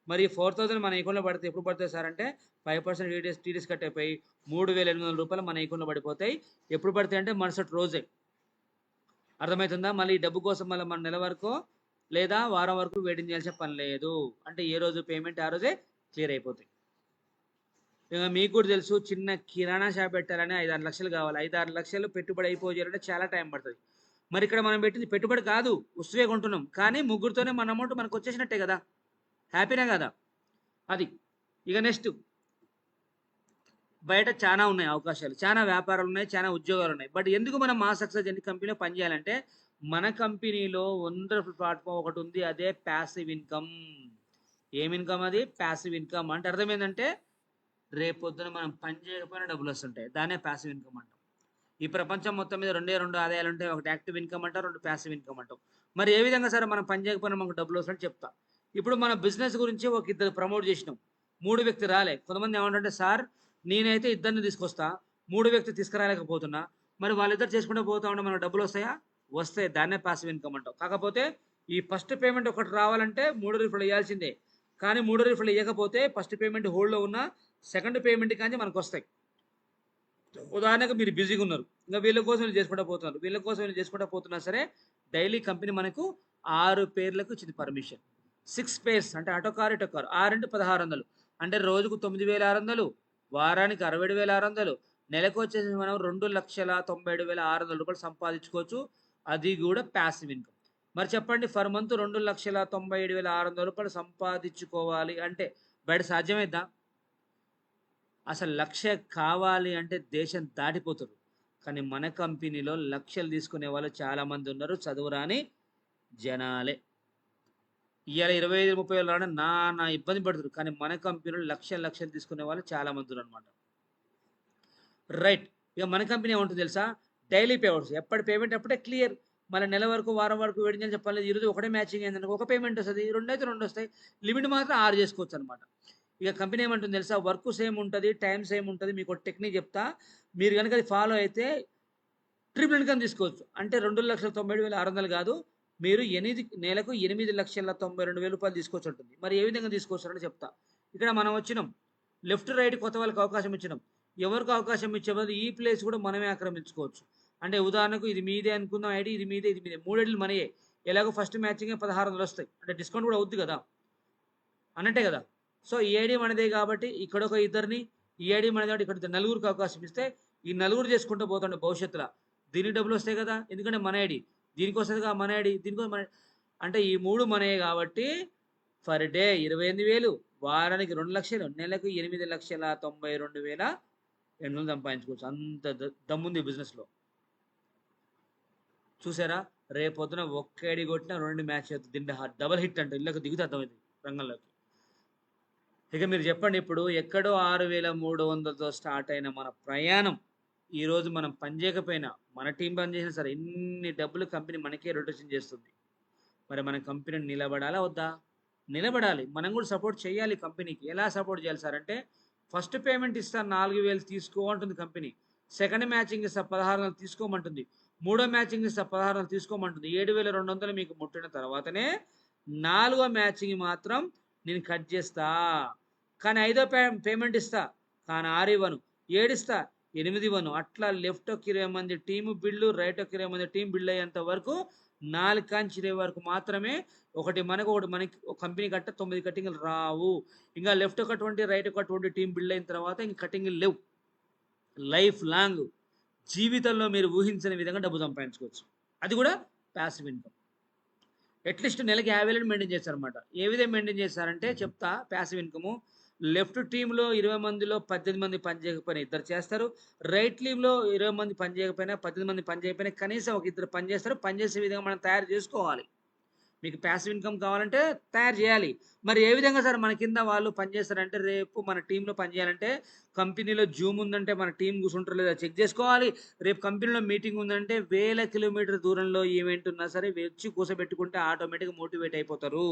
Speaker 1: మరి 4000 మన అకౌంట్‌లో పడితే ఎప్పుడు పడతాయి సార్ అంటే 5% టీడీఎస్ కట్ అయిపోయి రూ. 3800 మన అకౌంట్‌లో పడిపోతాయి. ఎప్పుడు పడతాయి అంటే మరుసటి రోజే. అర్థమవుతుందా? మళ్ళీ ఈ డబ్బు కోసం మళ్ళీ మన నెల వరకో లేదా వారం వరకు వెయిటింగ్ చేయాల్సిన పని లేదు. అంటే ఏ రోజు పేమెంట్ ఆ రోజే క్లియర్ అయిపోతాయి. ఇక మీకు కూడా తెలుసు చిన్న కిరాణా షాప్ పెట్టాలని 5-6 లక్షలు కావాలి. 5-6 లక్షలు పెట్టుబడి అయిపోయాలంటే చాలా టైం పడుతుంది. మరి ఇక్కడ మనం పెట్టింది పెట్టుబడి కాదు, వస్తువే కొంటున్నాం. కానీ ముగ్గురితోనే మన అమౌంట్ మనకు వచ్చేసినట్టే కదా, హ్యాపీనే కదా అది. ఇక నెక్స్ట్ బయట చాలా ఉన్నాయి అవకాశాలు, చాలా వ్యాపారాలు ఉన్నాయి, చాలా ఉద్యోగాలు ఉన్నాయి. బట్ ఎందుకు మనం మా సక్సెస్ ఎన్ని కంపెనీలో పనిచేయాలంటే మన కంపెనీలో వండర్ఫుల్ ప్లాట్ఫామ్ ఒకటి ఉంది, అదే ప్యాసివ్ ఇన్కమ్. ఏం ఇన్కమ్ అది? Passive income. అంటే అర్థం ఏంటంటే రేపొద్దున మనం పని చేయకపోయినా డబ్బులు వస్తుంటాయి, దాన్నే ప్యాసివ్ ఇన్కమ్ అంటాం. ఈ ప్రపంచం మొత్తం మీద రెండు ఆదాయాలు ఉంటాయి, ఒకటి యాక్టివ్ ఇన్కమ్ అంటాం, రెండు ప్యాసివ్ ఇన్కమ్ అంటాం. మరి ఏ విధంగా సరే మనం పని చేయకపోయినా మనకు డబ్బులు వస్తాయని చెప్తా. ఇప్పుడు మన బిజినెస్ గురించి ఒక ఇద్దరు ప్రమోట్ చేసినాం, 3 వ్యక్తి రాలే. కొంతమంది ఏమంటే సార్ నేనైతే ఇద్దరిని తీసుకొస్తా, 3 వ్యక్తి తీసుకురాలేకపోతున్నా, మరి వాళ్ళిద్దరు చేసుకుంటూ పోతా ఉంటే మనకు డబ్బులు వస్తాయా? వస్తాయి, దాన్నే ప్యాసివ్ ఇన్కమ్ అంటాం. కాకపోతే ఈ ఫస్ట్ పేమెంట్ ఒకటి రావాలంటే 3 రిఫండ్ ఇవ్వాల్సిందే. కానీ 3 రిఫండ్ ఇవ్వకపోతే ఫస్ట్ పేమెంట్ హోల్డ్లో ఉన్న సెకండ్ పేమెంట్ కానీ మనకు వస్తాయి. ఉదాహరణకు మీరు బిజీగా ఉన్నారు, ఇంకా వీళ్ళ కోసం మీరు చేసుకుంటూ పోతున్నారు, వీళ్ళ కోసం మీరు చేసుకుంటూ పోతున్నా సరే డైలీ కంపెనీ మనకు 6 పేర్లకు ఇచ్చింది పర్మిషన్. 6 పేర్స్ అంటే అటో కారు ఇటో కారు, 6 అంటే 1600, అంటే రోజుకు 9600, వారానికి 67600, నెలకు వచ్చేసి మనం 2,97,600 సంపాదించుకోవచ్చు. అది కూడా ప్యాసివ్ ఇన్కమ్. మరి చెప్పండి, ఫర్ మంత్ 2,97,600 సంపాదించుకోవాలి అంటే బయట సాధ్యమైద్దా? అసలు 1,00,000 కావాలి అంటే దేశం దాటిపోతారు. కానీ మన కంపెనీలో లక్షలు తీసుకునే వాళ్ళు చాలామంది ఉన్నారు, చదువురాని జనాలే. ఇవాళ 25-30 వేలు రావడం నా ఇబ్బంది పడుతున్నారు. కానీ మన కంపెనీలో లక్షలు తీసుకునే వాళ్ళు చాలామంది ఉన్నారు అనమాట. రైట్. ఇక మన కంపెనీ ఏముంటుంది తెలుసా? డైలీ పేమెంట్స్, ఎప్పటి పేమెంట్ అప్పుడే క్లియర్. మళ్ళీ నెల వరకు వారం వరకు వెయిటింగ్ అని చెప్పాలి. ఈరోజు ఒకటే మ్యాచింగ్ ఏంటంటే ఒక పేమెంట్ వస్తుంది, 2 అయితే 2 వస్తాయి, లిమిట్ మాత్రం 6 చేసుకోవచ్చు అనమాట. ఇక కంపెనీ ఏమంటుంది తెలుసా? వర్క్ సేమ్ ఉంటుంది, టైం సేమ్ ఉంటుంది. మీకు ఒక టెక్నిక్ చెప్తా, మీరు కనుక అది ఫాలో అయితే ట్రిపుల్ ఇన్కమ్ తీసుకోవచ్చు. అంటే 2,97,600 కాదు, మీరు నెలకు 8,92,000 తీసుకోవచ్చు ఉంటుంది. మరి ఏ విధంగా తీసుకోవచ్చు అంటే చెప్తా. ఇక్కడ మనం వచ్చినాం, లెఫ్ట్ రైట్ కొత్త వాళ్ళకి అవకాశం ఇచ్చినాం. ఎవరికి అవకాశం ఇచ్చే బదులు ఈ ప్లేస్ కూడా మనమే ఆక్రమించుకోవచ్చు. అంటే ఉదాహరణకు ఇది మీదే అనుకుందాం, ఐడి ఇది మీదే, ఇది మీదే, 3 ఐడీలు మనయే. ఎలాగో ఫస్ట్ మ్యాచింగ్ 1600 వస్తాయి, అంటే డిస్కౌంట్ కూడా అవుద్ది కదా అన్నట్టే కదా. సో ఈ ఐడి మనదే కాబట్టి ఇక్కడ ఒక ఇద్దరిని, ఈ ఐడి మనదే కాబట్టి ఇక్కడ నలుగురికి అవకాశం ఇస్తే ఈ నలుగురు చేసుకుంటూ పోతుండే భవిష్యత్తులో దీనికి డబ్బులు వస్తాయి కదా, ఎందుకంటే మన ఐడి దీనికి వస్తుంది కదా, మన ఐడి దీనికి మన, అంటే ఈ 3 మనయే కాబట్టి పర్ డే 28,000, వారానికి 2 లక్షలు, నెలకు 8,92,800 సంపాదించుకోవచ్చు. అంత దమ్ముంది బిజినెస్లో. చూసారా? రేపొద్దున ఒక్క ఐడి కొట్టినా 2 మ్యాచ్ అవుతుంది, దీంట్లో డబల్ హిట్ అంటే ఇళ్ళకి దిగుతే అర్థమైంది రంగంలోకి. ఇక మీరు చెప్పండి, ఇప్పుడు ఎక్కడో 6,300తో స్టార్ట్ అయిన మన ప్రయాణం ఈరోజు మనం పనిచేయకపోయినా, మన టీం పని చేసినా సరే ఇన్ని డబ్బులు కంపెనీ మనకే రొటేషన్ చేస్తుంది. మరి మన కంపెనీ నిలబడాలా వద్దా? నిలబడాలి. మనం కూడా సపోర్ట్ చేయాలి కంపెనీకి. ఎలా సపోర్ట్ చేయాలి సార్ అంటే, ఫస్ట్ పేమెంట్ ఇస్తా 4,000 తీసుకో అంటుంది కంపెనీ, సెకండ్ మ్యాచింగ్ ఇస్తా 1,600 తీసుకోమంటుంది, మూడో మ్యాచింగ్ ఇస్తా 1,600 తీసుకోమంటుంది. 7,200 మీకు ముట్టిన తర్వాతనే 4వ మ్యాచింగ్ మాత్రం నేను కట్ చేస్తా. కానీ 5వ పేమెంట్ ఇస్తా, కానీ 6 ఇవ్వను, 7 ఇస్తా, 8 ఇవ్వను. అట్లా లెఫ్ట్ ఒక 20 మంది టీము బిల్లు, రైట్ ఒక 20 మంది టీం బిల్డ్ అయ్యేంత వరకు 4 కాంచి 20 వరకు మాత్రమే. ఒకటి మనకు ఒక కంపెనీ కట్ట 9 కటింగ్లు రావు. ఇంకా లెఫ్ట్ ఒక 20, రైట్ ఒక 20 టీం బిల్డ్ అయిన తర్వాత ఇంక కటింగ్లు లేవు. లైఫ్ లాంగ్ జీవితంలో మీరు ఊహించని విధంగా డబ్బు సంపాదించుకోవచ్చు. అది కూడా ప్యాసివ్ ఇన్‌కమ్. అట్‌లీస్ట్ నెలకి 50,000 మెయింటైన్ చేస్తారనమాట. ఏ విధంగా మెయింటైన్ చేస్తారంటే చెప్తా ప్యాసివ్ ఇన్‌కము. లెఫ్ట్ టీమ్‌లో 20 మందిలో 18 మంది పని చేయకపోయినా ఇద్దరు చేస్తారు. రైట్ టీమ్‌లో 20 మంది పని చేయకపోయినా, 18 మంది పని చేయకపోయినా కనీసం ఒక ఇద్దరు పని చేస్తారు. పని చేసే విధంగా మనం తయారు చేసుకోవాలి. మీకు ప్యాసివ్ ఇన్‌కమ్ కావాలంటే తయారు చేయాలి. మరి ఏ విధంగా సార్ మన కింద వాళ్ళు పనిచేస్తారంటే రేపు మన టీమ్‌లో పనిచేయాలంటే కంపెనీలో జూమ్ ఉందంటే మన టీమ్ కూర్చుంటారో లేదో చెక్ చేసుకోవాలి. రేపు కంపెనీలో మీటింగ్ ఉందంటే వేల కిలోమీటర్ దూరంలో ఈవెంట్ ఉన్నా సరే వచ్చి కూర్చోబెట్టుకుంటే ఆటోమేటిక్‌గా మోటివేట్ అయిపోతారు.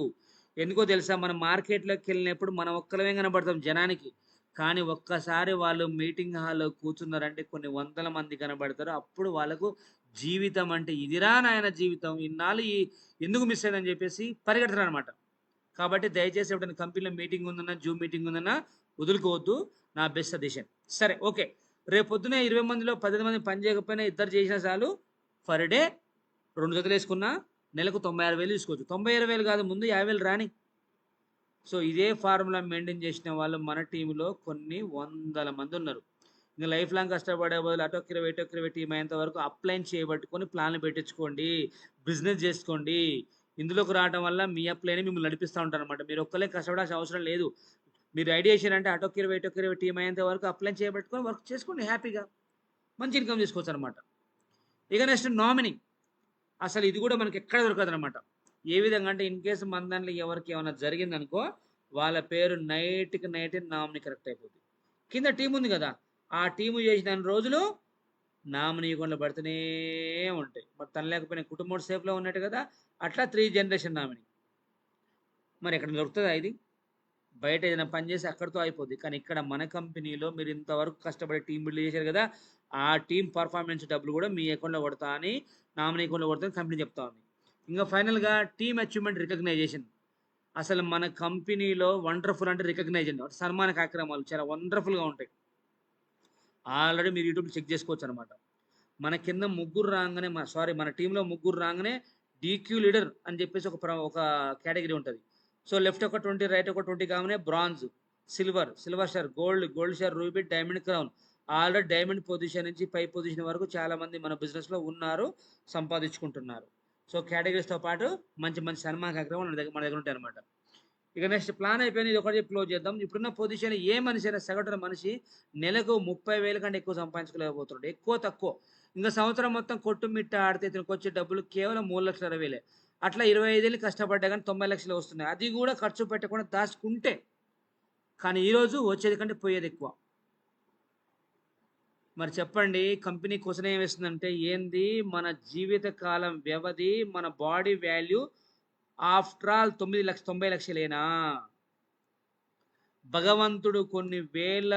Speaker 1: ఎందుకో తెలుసా? మనం మార్కెట్‌లోకెళ్ళినప్పుడు మనం ఒక్కలమే కనపడతాం జనానికి. కానీ ఒక్కసారి వాళ్ళు మీటింగ్ హాల్‌లో కూర్చున్నారంటే కొన్ని వందల మంది కనబడతారు. అప్పుడు వాళ్ళకు జీవితం అంటే ఇదిరా నాయన జీవితం. ఇన్నాళ్ళు ఎందుకు మిస్ అయిందని చెప్పేసి పరిగెడతారనమాట. కాబట్టి దయచేసి ఎప్పుడైనా కంపెనీలో మీటింగ్ ఉందన్నా, జూమ్ మీటింగ్ ఉందన్నా వదులుకోవద్దు. నా బెస్ట్ సజెషన్. సరే ఓకే. రేపు పొద్దున్నే 20 మందిలో 18 మంది పని చేయకపోయినా ఇద్దరు చేసినా చాలు. పర్ డే 2 జతలేసుకున్నా నెలకు 96,000 తీసుకోవచ్చు. 96,000 కాదు ముందు 50,000 రాని. సో ఇదే ఫార్ములా మెయింటైన్ చేసిన వాళ్ళు మన టీంలో కొన్ని వందల మంది ఉన్నారు. ఇంకా లైఫ్ లాంగ్ కష్టపడే బదులు అటొక్క 20 ఇటొక్క 20 టీం అయ్యేంత వరకు అప్లైన్ చేయబట్టుకొని ప్లాన్లు పెట్టించుకోండి. బిజినెస్ చేసుకోండి. ఇందులోకి రావడం వల్ల మీ అప్లైనే మిమ్మల్ని నడిపిస్తూ ఉంటారనమాట. మీరు ఒక్కలే కష్టపడాల్సిన అవసరం లేదు. మీరు ఐడియా చేశారంటే అటొక్క 20 ఇటొక్క 20 టీం అయ్యేంత వరకు అప్లైన్ చేయబట్టుకొని వర్క్ చేసుకోండి హ్యాపీగా. మంచి ఇన్కమ్ తీసుకోవచ్చు అనమాట. ఇక నెక్స్ట్ నామినీ. అసలు ఇది కూడా మనకి ఎక్కడ దొరకదనమాట. ఏ విధంగా అంటే ఇన్ కేసు మన దాంట్లో ఎవరికి ఏమైనా జరిగిందనుకో వాళ్ళ పేరు నైట్‌కి నైటే నామినీ కరెక్ట్ అయిపోద్ది. కింద టీమ్ ఉంది కదా! ఆ టీము చేసినన్ని రోజులు నామినీ అకౌంట్‌లో పడుతూనే ఉంటాయి. మరి తను లేకపోయినా కుటుంబం సేఫ్‌లో ఉన్నట్టు కదా! అట్లా 3 జనరేషన్ నామినీ. మరి ఎక్కడ దొరుకుతదా ఇది? బయట ఏదైనా పని చేసి అక్కడితో అయిపోద్ది. కానీ ఇక్కడ మన కంపెనీలో మీరు ఇంతవరకు కష్టపడి టీమ్ బిల్డ్ చేశారు కదా! ఆ టీమ్ పర్ఫార్మెన్స్ డబ్బులు కూడా మీ అకౌంట్‌లో పడతా అని నామినీ అకౌంట్‌లో పడతాయని కంపెనీ చెప్తా ఉంది. ఇంక ఫైనల్‌గా టీమ్ అచీవ్‌మెంట్ రికగ్నైజేషన్. అసలు మన కంపెనీలో వండర్‌ఫుల్ అంటే రికగ్నైజేషన్ సన్మాన కార్యక్రమాలు చాలా వండర్‌ఫుల్‌గా ఉంటాయి. ఆల్రెడీ మీరు యూట్యూబ్‌లో చెక్ చేసుకోవచ్చనమాట. మన కింద ముగ్గురు రాంగానే మన టీమ్‌లో ముగ్గురు రాంగానే డీక్యూ లీడర్ అని చెప్పేసి ఒక కేటగిరీ ఉంటది. సో, లెఫ్ట్ ఒక 20, రైట్ ఒక 20 కాగానే bronze, silver star, gold star, ruby, diamond, crown. Already diamond position నుంచి పై పొజిషన్ వరకు చాలామంది మన బిజినెస్‌లో ఉన్నారు, సంపాదించుకుంటున్నారు. సో, కేటగిరీస్‌తో పాటు మంచి మంచి సన్మాన కార్యక్రమాలు మన దగ్గర ఉంటాయన్నమాట. ఇక నెక్స్ట్ ప్లాన్ అయిపోయింది. ఇది ఒకటి చెప్పి క్లోజ్ చేద్దాం. ఇప్పుడున్న పొజిషన్ ఏ మనిషి అయినా సగటున మనిషి నెలకు 30,000 కంటే ఎక్కువ సంపాదించుకోలేకపోతున్నాడు. ఎక్కువ తక్కువ. ఇంక సంవత్సరం మొత్తం కొట్టుమిట్ట ఆడితే ఇతనికొచ్చే డబ్బులు కేవలం 3,60,000. అట్లా 25 ఏళ్ళు కష్టపడ్డా గానీ 90,00,000 వస్తున్నాయి. అది కూడా ఖర్చు పెట్టకుండా దాచుకుంటే. కానీ ఈరోజు వచ్చేది కంటే పోయేది ఎక్కువ. మరి చెప్పండి కంపెనీ క్వెషన్ ఏమేస్తుందంటే ఏంది మన జీవిత కాలం వ్యవధి, మన బాడీ వాల్యూ ఆఫ్టర్ ఆల్ 90,00,000 భగవంతుడు కొన్ని వేల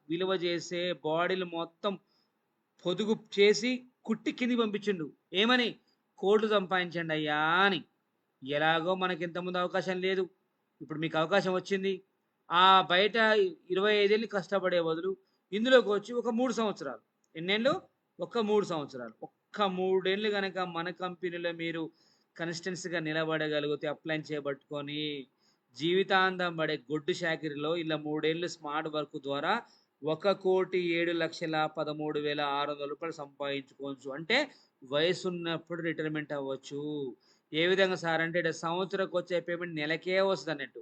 Speaker 1: విలువ చేసే బాడీలు మొత్తం పొదుగు చేసి కుట్టి కిందికి పంపించిండు. ఏమని? కోట్లు సంపాదించండి అయ్యా అని. ఎలాగో మనకి ఇంతకుముందు అవకాశం లేదు. ఇప్పుడు మీకు అవకాశం వచ్చింది. ఆ బయట 25 ఏళ్ళు కష్టపడే బదులు ఇందులోకి వచ్చి ఒక 3 సంవత్సరాలు. ఎన్నేళ్ళు? ఒక 3 సంవత్సరాలు. ఒక్క 3 ఏళ్ళు గనక మన కంపెనీలో మీరు కన్సిస్టెన్సీగా నిలబడగలిగితే అప్లై చేయబట్టుకొని జీవితాంతం పడే గొడ్డు చాకిరీలో ఇలా 3 ఏళ్ళు స్మార్ట్ వర్క్ ద్వారా ₹1,07,13,600 సంపాదించుకోవచ్చు. అంటే వయసున్నప్పుడు రిటైర్మెంట్ అవ్వచ్చు. ఏ విధంగా సార్ అంటే ఈడ సంవత్సరానికి వచ్చే పేమెంట్ నెలకే వస్తదన్నట్టు.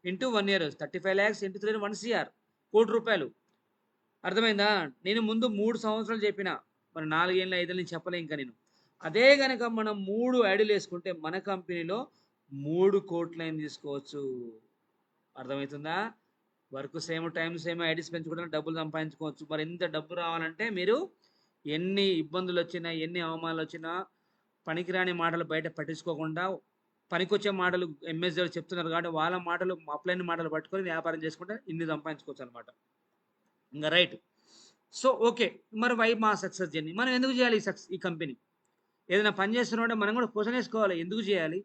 Speaker 1: Into 1 year 35 lakhs into 3 1 CR ₹1,00,00,000. అర్థమైందా? నేను ముందు 3 సంవత్సరాలు చెప్పిన. మరి 4 ఏళ్ళు, 5 ఏళ్ళు చెప్పలే ఇంకా నేను. అదే గనక మనం 3 ఐడీలేసుకుంటే మన కంపెనీలో 3,00,00,000 తీసుకోవచ్చు. అర్థమవుతుందా? Work same, time same, IDs పెంచుకోవడానికి డబ్బులు సంపాదించుకోవచ్చు. మరి ఇంత డబ్బు రావాలంటే మీరు ఎన్ని ఇబ్బందులొచ్చినా, ఎన్ని అవమానాలొచ్చినా పనికిరాని మాటలు బయట పట్టించుకోకుండా పనికొచ్చే మాటలు ఎంఎస్ గారు చెప్తున్నారు కాబట్టి వాళ్ళ మాటలు అప్లైన్ మాటలు పట్టుకొని వ్యాపారం చేసుకుంటే ఇన్ని సంపాదించుకోవచ్చు అనమాట. ఇంకా రైట్. So okay. మరి వై మా సక్సెస్ జర్నీ? మనం ఎందుకు చేయాలి ఈ కంపెనీ? ఏదైనా పని చేస్తున్నామంటే మనం కూడా క్వెషన్ వేసుకోవాలి. ఎందుకు చేయాలి?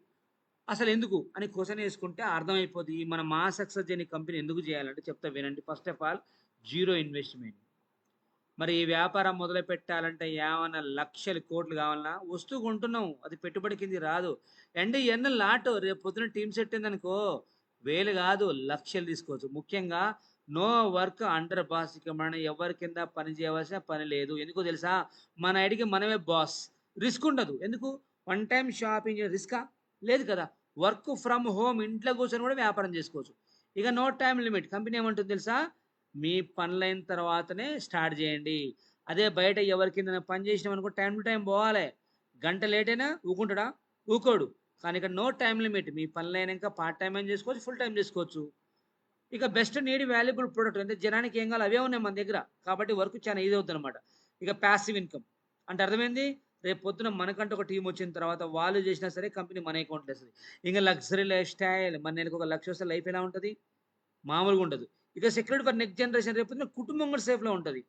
Speaker 1: అసలు ఎందుకు అని క్వెషన్ వేసుకుంటే అర్థమైపోద్ది. మన మా సక్సెస్ జర్నీ కంపెనీ ఎందుకు చేయాలంటే చెప్తా వినండి. First of all zero investment. మరి ఈ వ్యాపారం మొదలు పెట్టాలంటే ఏమన్నా లక్షలు, కోట్లు కావాలన్నా వస్తువు కొంటున్నాం. అది పెట్టుబడి కిందకి రాదు. అండ్ ఇయన్నీ లాట్ రేపు పొద్దున టీమ్ సెట్ అయిందనుకో వేలు కాదు లక్షలు తీసుకోవచ్చు. ముఖ్యంగా నో వర్క్ అండర్ బాస్. ఇక మనం ఎవరి కింద పని చేయవలసిన పని లేదు. ఎందుకో తెలుసా? మన ఐడికి మనమే బాస్. రిస్క్ ఉండదు. ఎందుకు? వన్ టైమ్ షాపింగ్ రిస్కా? లేదు కదా! వర్క్ ఫ్రమ్ హోమ్ ఇంట్లో కూర్చొని కూడా వ్యాపారం చేసుకోవచ్చు. ఇక నో టైమ్ లిమిట్. కంపెనీ ఏమంటుంది తెలుసా? మీ పనులైన తర్వాతనే స్టార్ట్ చేయండి. అదే బయట ఎవరి కిందన పని చేసినామనుకో టైం టు టైం పోవాలి. గంట లేట్ అయినా ఊకుంటాడా? ఊకోడు. కానీ ఇక్కడ నో టైమ్ లిమిట్. మీ పనులైనాక పార్ట్ టైమ్ అయినా చేసుకోవచ్చు, ఫుల్ టైం చేసుకోవచ్చు. ఇక బెస్ట్ నీడ్ వాల్యుబుల్ ప్రొడక్ట్ అంటే జనానికి ఏం కావాలి అవే ఉన్నాయి మన దగ్గర. కాబట్టి వర్క్ చాలా ఈజీ అవుతుంది అనమాట. ఇక ప్యాసివ్ ఇన్కమ్ అంటే అర్థమైంది. రేపు పొద్దున మనకంటూ ఒక టీం వచ్చిన తర్వాత వాళ్ళు చేసినా సరే కంపెనీ మన అకౌంట్లో వేస్తుంది. ఇంకా లగ్జరీ లైఫ్ స్టైల్, మన నెలకు ఒక 1,00,000 వస్తే లైఫ్ ఎలా ఉంటుంది? మామూలుగా ఉండదు. ఇక సెక్యూరిటీ ఫర్ నెక్స్ట్ జనరేషన్, రేపు పొద్దున కుటుంబం కూడా సేఫ్లో ఉంటుంది.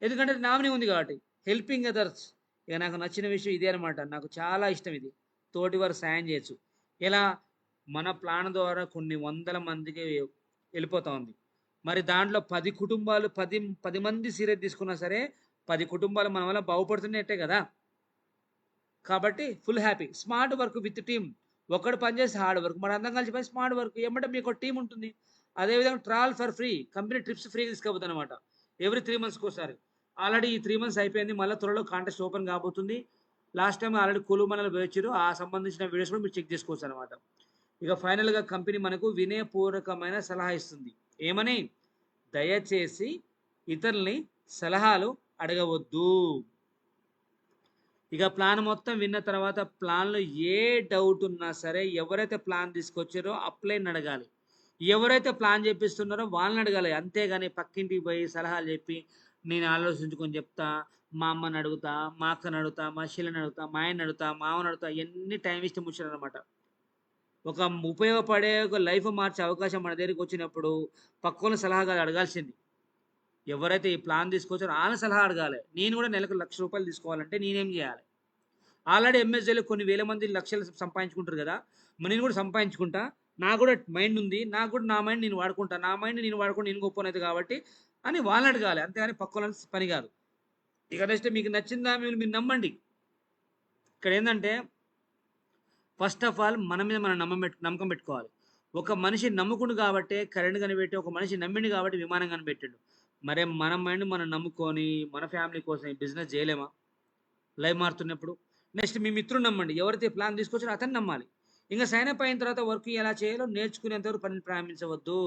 Speaker 1: ఎందుకంటే నామినీ ఉంది కాబట్టి. హెల్పింగ్ అదర్స్, ఇక నాకు నచ్చిన విషయం ఇదే అనమాట. నాకు చాలా ఇష్టం ఇది. తోటి వారు సాయం చేయొచ్చు. ఎలా? మన ప్లాన్ ద్వారా కొన్ని వందల మందికి వెళ్ళిపోతా ఉంది. మరి దాంట్లో 10 కుటుంబాలు 10 మంది సీరియస్ తీసుకున్నా సరే 10 కుటుంబాలు మన వల్ల బాగుపడుతున్నట్టే కదా! కాబట్టి full happy. Smart work with team. ఒక్కడు పని చేస్తే హార్డ్ వర్క్. మరి అందరం కలిసి పని స్మార్ట్ వర్క్. ఏమంటే మీకు టీం ఉంటుంది. అదేవిధంగా travel for free. Company trips ఫ్రీగా తీసుకుపోతుందన్నమాట. ఎవ్రీ 3 మంత్స్‌కి ఒకసారి. ఆల్రెడీ ఈ 3 మంత్స్ అయిపోయింది. మళ్ళీ త్వరలో కాంటెస్ట్ ఓపెన్ కాబోతుంది. లాస్ట్ టైమ్ ఆల్రెడీ కులు మనలు పోయొచ్చారు. ఆ సంబంధించిన వీడియోస్ కూడా మీరు చెక్ చేసుకోవచ్చు అనమాట. ఇక ఫైనల్‌గా కంపెనీ మనకు వినయపూర్వకమైన సలహా ఇస్తుంది. ఏమని? దయచేసి ఇతరుల్ని సలహాలు అడగవద్దు. ఇక ప్లాన్ మొత్తం విన్న తర్వాత ప్లాన్‌లో ఏ డౌట్ ఉన్నా సరే ఎవరైతే ప్లాన్ తీసుకొచ్చారో అప్లైని అడగాలి. ఎవరైతే ప్లాన్ చెప్పిస్తున్నారో వాళ్ళని అడగాలి. అంతేగాని పక్కింటికి పోయి సలహాలు చెప్పి నేను ఆలోచించుకొని చెప్తా, మా అమ్మని అడుగుతా, మా అక్కని అడుగుతా, మా చెల్లిని అడుగుతా, మా ఆయన్ని అడుగుతా, మామని అడుగుతా ఇయన్నీ టైం వేస్ట్ ముచ్చటనమాట. ఒక ఉపయోగపడే ఒక లైఫ్ మార్చే అవకాశం మన దగ్గరికి వచ్చినప్పుడు పక్కోళ్ళ సలహా కాదు అడగాల్సింది. ఎవరైతే ఈ ప్లాన్ తీసుకొచ్చారో ఆళ్ళ సలహా అడగాలి. నేను కూడా నెలకు ₹1,00,000 తీసుకోవాలంటే నేనేం చేయాలి? ఆల్రెడీ ఎంఎస్‌లో కొన్ని వేల మంది లక్షలు సంపాదించుకుంటారు కదా! మరి నేను కూడా సంపాదించుకుంటా. నాకు కూడా మైండ్ ఉంది. నాకు కూడా నా మైండ్ నేను వాడుకుంటా. నా మైండ్ నేను వాడుకొని నేను గొప్పోనైతా కాబట్టి అని వాళ్ళని అడగాలి. అంతేగాని పక్కోళ్ళని పని కాదు. ఇక నెక్స్ట్ మీకు నచ్చిందా మీరు నమ్మండి. ఇక్కడ ఏందంటే ఫస్ట్ ఆఫ్ ఆల్ మన మీద మనం నమ్మకం పెట్టుకోవాలి. ఒక మనిషి నమ్ముకుండు కాబట్టే కరెంట్ కనిపెట్టి, ఒక మనిషి నమ్మిండు కాబట్టి విమానం కనిపెట్టిండు. మరే మన మైండ్ మనం నమ్ముకొని మన ఫ్యామిలీ కోసం ఈ బిజినెస్ చేయలేమా? లైవ్ మారుతున్నప్పుడు. నెక్స్ట్ మీ మిత్రుడిని నమ్మండి. ఎవరైతే ప్లాన్ తీసుకొచ్చారో అతన్ని నమ్మాలి. ఇంక సైన్ అప్ అయిన తర్వాత వర్క్ ఎలా చేయాలో నేర్చుకునేంత వరకు పనిని ప్రారంభించవద్దు.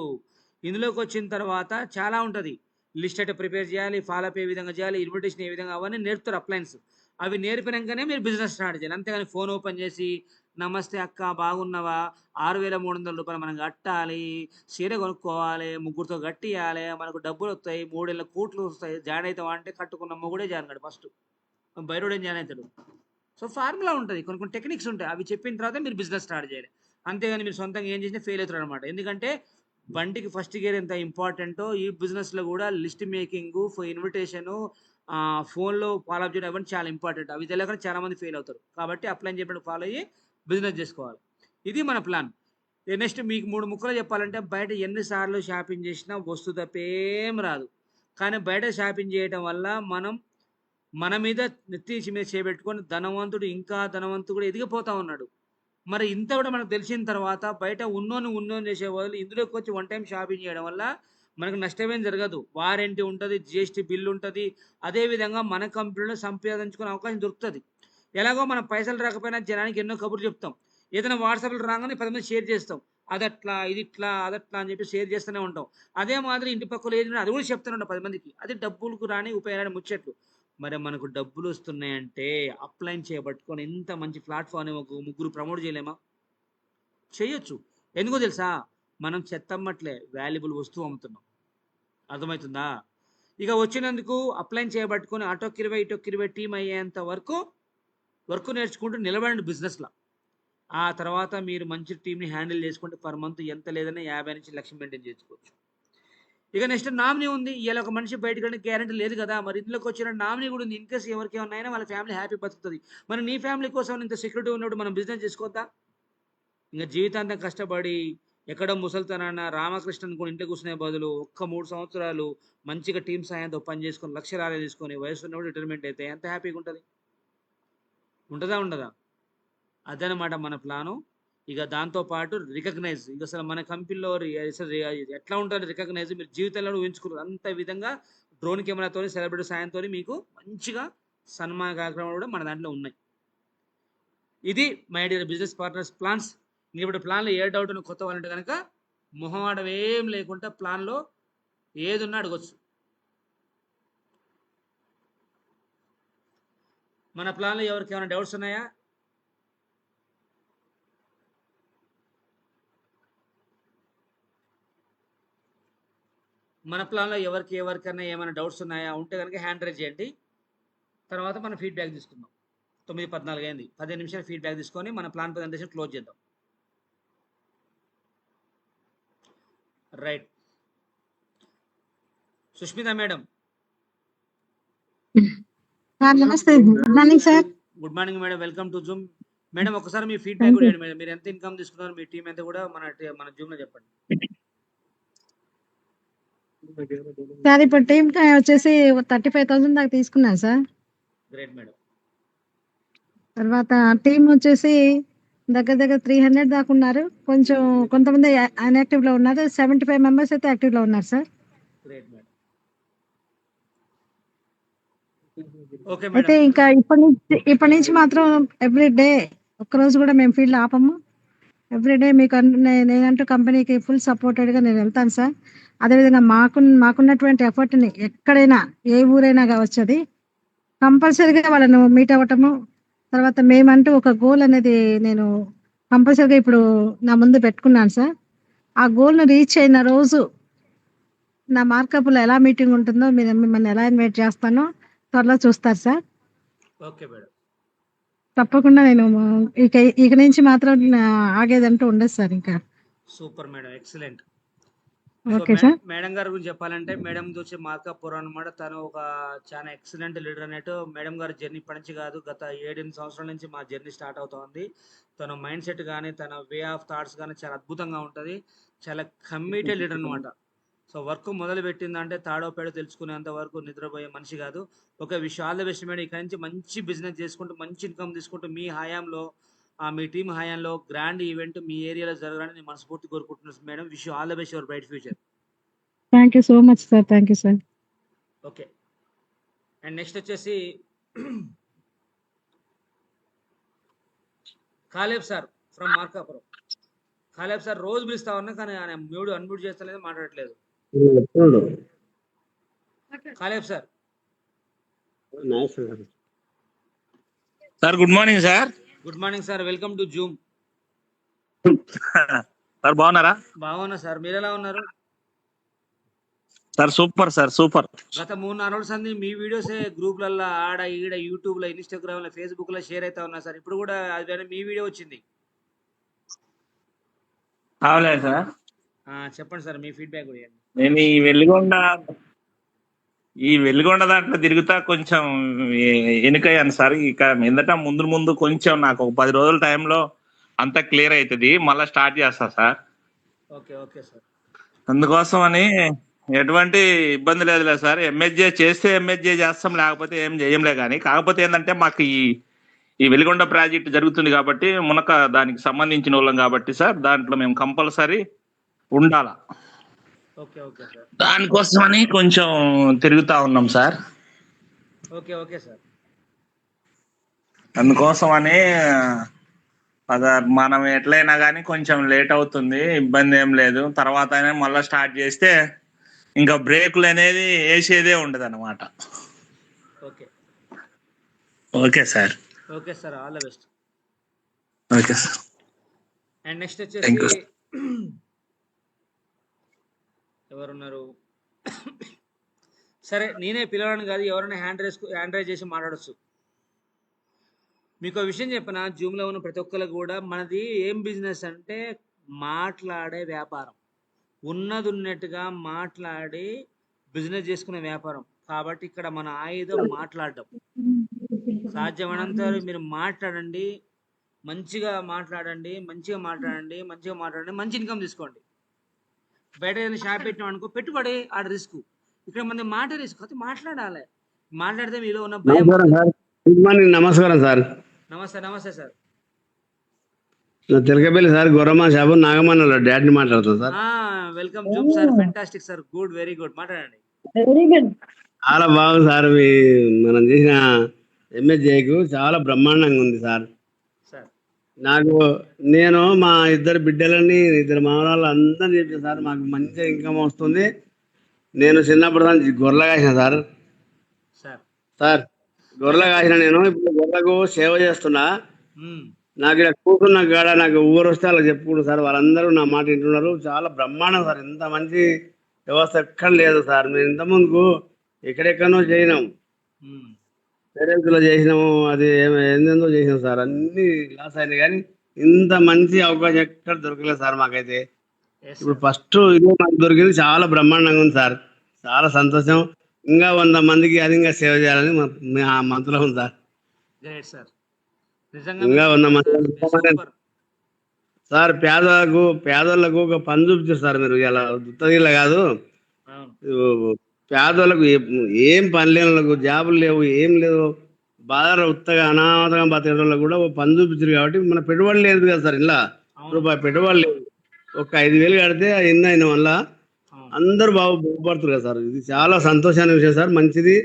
Speaker 1: ఇందులోకి వచ్చిన తర్వాత చాలా ఉంటది. లిస్ట్ ఎట్టా ప్రిపేర్ చేయాలి, ఫాలో అప్ ఏ విధంగా చేయాలి, ఇన్విటేషన్ ఏ విధంగా అవన్నీ నేర్పుతారు అప్లయన్స్. అవి నేర్పినంకనే మీరు బిజినెస్ స్టార్ట్ చేయాలి. అంతేగాని ఫోన్ ఓపెన్ చేసి, నమస్తే అక్క బాగున్నావా? ₹6,300 మనం కట్టాలి. చీర కొనుక్కోవాలి, ముగ్గురితో కట్టియాలి, మనకు డబ్బులొత్తాయి, 3 ఏళ్ల కోట్లు వస్తాయి. జాయిన్ అయితావా అంటే కట్టుకున్న మొగుడే జాయిన్ కాడు ఫస్ట్. బయటోడు ఏం జాయిన్ అవుతాడు? సో ఫార్ములా ఉంటుంది. కొన్ని కొన్ని టెక్నిక్స్ ఉంటాయి. అవి చెప్పిన తర్వాత మీరు బిజినెస్ స్టార్ట్ చేయాలి. అంతేగాని మీరు సొంతంగా ఏం చేసినా ఫెయిల్ అవుతారనమాట. ఎందుకంటే బండికి ఫస్ట్ గేర్ ఎంత ఇంపార్టెంటో ఈ బిజినెస్‌లో కూడా లిస్ట్ మేకింగు, ఇన్విటేషను, ఫోన్‌లో ఫాలో అప్ చేయడం అవన్నీ చాలా ఇంపార్టెంట్. అవి తెలియక చాలామంది ఫెయిల్ అవుతారు. కాబట్టి అప్లైన్ చెప్పినట్టు ఫాలో అయ్యి బిజినెస్ చేసుకోవాలి. ఇది మన ప్లాన్. నెక్స్ట్ మీకు 3 ముక్కలో చెప్పాలంటే బయట ఎన్ని సార్లు షాపింగ్ చేసినా వస్తు తప్పేం రాదు. కానీ బయట షాపింగ్ చేయటం వల్ల మన మీద నెత్తి మీద చేయబెట్టుకొని ధనవంతుడు ఇంకా ధనవంతుడు కూడా ఎదిగిపోతా ఉన్నాడు. మరి ఇంత కూడా మనకు తెలిసిన తర్వాత బయట ఉన్నోని చేసే బదులు ఇందులోకి వచ్చి వన్ టైమ్ షాపింగ్ చేయడం వల్ల మనకు నష్టమేం జరగదు. వారంటీ ఉంటది, జీఎస్టీ బిల్ ఉంటది. అదే విధంగా మన కంపెనీలో సంపాదించుకునే అవకాశం దొరుకుతది. ఎలాగో మన పైసలు రాకపోయినా జనానికి ఎన్నో కబుర్లు చెప్తాం. ఏదైనా వాట్సాప్‌లో రాంగానే 10 మందికి షేర్ చేస్తాం. అదట్లా, ఇదిట్లా, అదట్లా అని చెప్పి షేర్ చేస్తూనే ఉంటాం. అదే మాదిరి ఇంటి పక్కల ఏది అది కూడా చెప్తూనే ఉంటాం 10 మందికి. అది డబ్బులకు రాని ఉపయోగరాని ముచ్చట్లు. మరి మనకు డబ్బులొస్తున్నాయంటే అప్‌లైన్ చేయబట్టుకొని ఇంత మంచి ప్లాట్‌ఫార్మ్‌ని ఒక ముగ్గురు ప్రమోట్ చేయలేమా? చేయొచ్చు. ఎందుకో తెలుసా? మనం చెత్తమ్మట్లే వాల్యుబుల్ వస్తువు అమ్ముతున్నాం. అర్థమైతుందా? ఇక వచ్చినందుకు అప్‌లైన్ చేయబట్టుకొని అటొక్కిరవై, ఇటొక్కిరవై టీమ్ అయ్యేంత వరకు వర్క్ నేర్చుకుంటూ నిలబడండి బిజినెస్‌ల. ఆ తర్వాత మీరు మంచి టీమ్‌ని హ్యాండిల్ చేసుకుంటే పర్ మంత్ ఎంత లేదన్నా 50-1,00,000 మెయింటైన్ చేసుకోవచ్చు. ఇక నెక్స్ట్ నామినీ ఉంది. ఇయాల ఒక మనిషి బయటకెళ్ళడానికి గ్యారంటీ లేదు కదా! మరి ఇందులోకి వచ్చిన నామినీ కూడా ఉంది. ఇన్‌కేస్ ఎవరికేమన్నా అయినా వాళ్ళ ఫ్యామిలీ హ్యాపీ బతుకుతది. మరి నీ ఫ్యామిలీ కోసం ఇంత సెక్యూరిటీ ఉన్నప్పుడు మనం బిజినెస్ చేసుకోవద్దా? ఇంక జీవితాంతం కష్టపడి ఎక్కడో ముసలితనాన రామకృష్ణ అనుకోని ఇంట్లో కూర్చునే బదులు ఒక్క 3 సంవత్సరాలు మంచిగా టీమ్ సాయంతో పని చేసుకొని లక్షలాలు తీసుకొని వయసున్నప్పుడు రిటైర్మెంట్ అయితే ఎంత హ్యాపీగా ఉంటది? ఉంటదా? ఉండదా? అదనమాట మన ప్లాను. ఇక దాంతో పాటు రికగ్నైజ్, ఇక అసలు మన కంపెనీలో ఎట్లా ఉంటుంది రికగ్నైజ్, మీరు జీవితంలో ఊహించుకున్నారు అంత విధంగా డ్రోన్ కెమెరాతో సెలబ్రిటీ సాయంతో మీకు మంచిగా సన్మాన కార్యక్రమాలు కూడా మన దాంట్లో ఉన్నాయి. ఇది my dear business partners plans. ఇప్పుడు ప్లాన్లో ఏ డౌట్ కొత్త వాళ్ళంటే కనుక మొహమాటం ఏం లేకుండా ప్లాన్లో ఏదున్నా అడగొచ్చు. మన ప్లాన్లో ఎవరికి ఏమైనా డౌట్స్ ఉన్నాయా? మన ప్లాన్లో ఎవరికైనా ఏమైనా డౌట్స్ ఉన్నాయా? ఉంటే కనుక హ్యాండ్ రైజ్ చేయండి. తర్వాత మనం ఫీడ్బ్యాక్ తీసుకుందాం. 9:14 అయింది, 15 నిమిషాలు ఫీడ్బ్యాక్ తీసుకొని మన ప్లాన్ ప్రజెంటేషన్ క్లోజ్ చేద్దాం. Right, Sushmita madam.
Speaker 2: నమస్తే, good morning sir.
Speaker 1: Good morning madam, welcome to Zoom. Madam ఒకసారి మీ ఫీడ్బ్యాక్ కూడా ఇవ్వండి మేడం. మీరు ఎంత ఇన్కమ్ తీసుకున్నారు, మీ టీం ఎంత కూడా మన జూమ్ లో చెప్పండి.
Speaker 2: సార్ ఇప్పుడు టీమ్ వచ్చేసి 35,000 దాకా తీసుకున్నాను సార్.
Speaker 1: Great madam.
Speaker 2: తర్వాత టీం వచ్చేసి దగ్గర 300 దాకా ఉన్నారు. కొంచెం కొంతమంది అన్యాక్టివ్ లో ఉన్నారు. 75 మెంబర్స్ అయితే యాక్టివ్ లో ఉన్నారు సార్.
Speaker 1: Great madam. ఓకే
Speaker 2: అయితే
Speaker 1: మేడం.
Speaker 2: ఇంకా ఇప్పటి నుంచి మాత్రం ఎవ్రీ డే ఒక్కరోజు కూడా మేము ఫీల్డ్ ఆపము. ఎవ్రీ డే మీకు నేనంటూ కంపెనీకి ఫుల్ సపోర్టెడ్ గా నేను వెళ్తాను సార్. అదేవిధంగా మాకున్నటువంటి ఎఫర్ట్ని ఎక్కడైనా ఏ ఊరైనా కావచ్చు, అది కంపల్సరీగా వాళ్ళను మీట్ అవ్వటము. తర్వాత మేమంటూ ఒక గోల్ అనేది నేను కంపల్సరీగా ఇప్పుడు నా ముందు పెట్టుకున్నాను సార్. ఆ గోల్ను రీచ్ అయిన రోజు నా మార్కప్లో ఎలా మీటింగ్ ఉంటుందో మిమ్మల్ని ఎలా ఇన్వైట్ చేస్తానో త్వరలో చూస్తారు సార్.
Speaker 1: Okay madam.
Speaker 2: తప్పకుండా నేను ఇక నుంచి మాత్రం ఆగేదంటూ ఉండదు సార్. ఇంకా
Speaker 1: super madam, excellent.
Speaker 2: Okay sir.
Speaker 1: Madam గారి గురించి చెప్పాలంటే మేడం వచ్చి మార్కాపురం అనమాట. తను ఒక చాలా ఎక్సలెంట్ లీడర్ అన్నట్టు. మేడం గారి జర్నీ ఇప్పటి నుంచి కాదు, గత 7-8 సంవత్సరాల నుంచి మా జర్నీ స్టార్ట్ అవుతుంది. తన మైండ్ సెట్ కానీ తన వే ఆఫ్ థాట్స్ కానీ చాలా అద్భుతంగా ఉంటుంది. చాలా కమిటెడ్ లీడర్ అనమాట. సో వర్క్ మొదలు పెట్టిందంటే తాడో పేడో తెలుసుకునేంత వరకు నిద్రపోయే మనిషి కాదు. ఒక విషయం, ఆల్ ద బెస్ట్ మేడం. ఇక్కడ నుంచి మంచి బిజినెస్ చేసుకుంటూ మంచి ఇన్కమ్ తీసుకుంటూ మీ హయాంలో మీ టీం హయాంలో గ్రాండ్ ఈవెంట్ మీ ఏరియాలో జరగాలని నేను మనస్ఫూర్తి కోరుకుంటున్నాను madam. Wish you all the best, your bright future.
Speaker 2: Thank you so much sir. Thank you sir.
Speaker 1: Okay, and next వచ్చేసి Caleb sir from Markapuram. Caleb sir రోజు పిలుస్తా ఉన్నా కానీ ఆయన అన్మ్యూట్ చేస్తలేదు, మాట్లాడట్లేదు. Caleb sir.
Speaker 3: Sir good morning sir.
Speaker 1: Good morning sir, welcome to Zoom.
Speaker 3: Sir బాగున్నారా?
Speaker 1: బాగున్నా సార్, మీరు ఎలా ఉన్నారు?
Speaker 3: Sir super sir, super.
Speaker 1: గత 3-4 రోజుల సంది మీ వీడియోసే గ్రూప్లలో ఆడ ఈడ యూట్యూబ్ లో, ఇన్స్టాగ్రామ్ లో, ఫేస్బుక్ లో షేర్ అవుతా ఉన్నా సార్. ఇప్పుడు కూడా అది మీ వీడియో వచ్చింది.
Speaker 3: అవలేదు సార్.
Speaker 1: చెప్పండి సార్, మీ ఫీడ్బ్యాక్ కూడా ఇవ్వండి.
Speaker 3: నేను ఈ వెలుగొండ దాంట్లో తిరుగుతా కొంచెం ఎనుకయ్యాను సార్. ఇక మీదట ముందు కొంచెం నాకు ఒక 10 రోజుల టైంలో అంతా క్లియర్ అవుతుంది, మళ్ళీ స్టార్ట్ చేస్తా సార్.
Speaker 1: Okay okay sir.
Speaker 3: అందుకోసం అని ఎటువంటి ఇబ్బంది లేదులే సార్. ఎంఎస్జే చేస్తే ఎంఎస్జే చేస్తాం, లేకపోతే ఏం చేయంలే. కానీ కాకపోతే ఏంటంటే మాకు ఈ వెలుగొండ ప్రాజెక్ట్ జరుగుతుంది కాబట్టి మునక దానికి సంబంధించిన వాళ్ళం కాబట్టి సార్, దాంట్లో మేము కంపల్సరీ ఉండాల.
Speaker 1: Okay okay sir.
Speaker 3: దానికోసమని కొంచెం తిరుగుతా ఉన్నాం సార్.
Speaker 1: Okay okay sir.
Speaker 3: అందుకోసమని మనం ఎట్లయినా కానీ కొంచెం లేట్ అవుతుంది, ఇబ్బంది ఏం లేదు. తర్వాత అయినా మళ్ళీ స్టార్ట్ చేస్తే ఇంకా బ్రేకులు అనేది వేసేదే ఉండదు అన్నమాట.
Speaker 1: Okay
Speaker 3: okay sir.
Speaker 1: Okay sir, all the best.
Speaker 3: Okay sir.
Speaker 1: And next వచ్చేసి ఎవరున్నారు? సరే, నేనే పిలవడానికి కాదు, ఎవరైనా హ్యాండ్ రైజ్ చేసి మాట్లాడచ్చు. మీకు ఒక విషయం చెప్పిన, జూమ్లో ఉన్న ప్రతి ఒక్కరు కూడా మనది ఏం బిజినెస్ అంటే మాట్లాడే వ్యాపారం. ఉన్నట్టుగా మాట్లాడి బిజినెస్ చేసుకునే వ్యాపారం. కాబట్టి ఇక్కడ మన ఆయుధం మాట్లాడడం. సాధ్యమైనంత మీరు మాట్లాడండి, మంచిగా మాట్లాడండి, మంచి ఇన్కమ్ తీసుకోండి. బయట ఏదైనా షాప్ పెట్టినాం అనుకో, పెట్టుబడి ఆడ రిస్క్. ఇక్కడ మన మాట రిస్క్, అయితే మాట్లాడాలి. మాట్లాడితే మీలో ఉన్న భయం.
Speaker 4: గుడ్ మార్నింగ్, నమస్కారం సార్.
Speaker 1: నమస్తే సార్.
Speaker 4: నా తెలకపల్లి సార్ గొర్రమ్మ షాపు నాగమన్నలో డాడీని మాట్లాడుతాను sir.
Speaker 1: Welcome Zoom sir, fantastic sir, good, very good, మాట్లాడండి.
Speaker 4: చాలా బాగుంది సార్. మనం చేసిన ఎంఎస్జేకు చాలా బ్రహ్మాండంగా ఉంది సార్.
Speaker 1: సార్
Speaker 4: నేను మా ఇద్దరు బిడ్డలని, ఇద్దరు మామూలు అందరూ చెప్పాను సార్, మాకు మంచి ఇన్కమ్ వస్తుంది. నేను చిన్నప్పుడు దాన్ని గొర్రెలు కాసిన సార్.
Speaker 1: సార్
Speaker 4: సార్ గొర్రెలు కాసిన నేను ఇప్పుడు గొర్రెలకు సేవ చేస్తున్నా.
Speaker 1: మ్మ్.
Speaker 4: నాకు ఇక్కడ కూర్చున్న కాడ నాకు ఊరు వస్తే అలా చెప్పుకుంటారు సార్. వాళ్ళందరూ నా మాట వింటున్నారు. చాలా బ్రహ్మాండం సార్. ఇంత మంచి వ్యవస్థ ఎక్కడ లేదు సార్. మేము ఇంత ముందుకు ఎక్కడెక్కడో చేసినాం,
Speaker 1: మ్మ్.
Speaker 4: పేరెంట్స్లో చేసినాము, అది ఏందేందో చేసినాం సార్. అన్ని లాస్ అయినాయి కానీ ఇంత మంచి అవకాశం ఎక్కడ దొరకలేదు సార్ మాకైతే.
Speaker 1: Yes,
Speaker 4: ఇప్పుడు
Speaker 1: sir.
Speaker 4: ఫస్ట్ ఇదే మాకు దొరికింది. చాలా బ్రహ్మాండంగా ఉంది సార్. చాలా సంతోషం. ఇంకా 100 మందికి అధికంగా సేవ చేయాలని మా మనసులో ఉంది సార్.
Speaker 1: గ్రేట్ సార్, నిజంగా
Speaker 4: ఇంకా
Speaker 1: మీరు
Speaker 4: 100
Speaker 1: సూపర్
Speaker 4: మంది
Speaker 1: సార్, మీరు సూపర్.
Speaker 4: సార్. పేదోళ్ళకు ఒక పని చూపించారు సార్ మీరు. ఇలా దుత్తగిల్ల కాదు,
Speaker 1: అవును
Speaker 4: పేదోళ్ళకు ఏం పని లేని వాళ్ళకు జాబులు లేవు, ఏం లేవు, బాధ ఉత్తగా అనాథంగా బతికే వాళ్ళకు కూడా ఒక పని చూపించారు. కాబట్టి మన పెట్టుబడి లేదు కదా సార్. ఇలా రూపాయి పెట్టుబడి లేదు. ఒక 5,000 కడితే ఎన్ని అయిన వల్ల
Speaker 1: అవును.
Speaker 4: అందరూ బాగుపడుతున్నారు కదా సార్. ఇది చాలా సంతోషాన్ని విషయం సార్. మంచిది.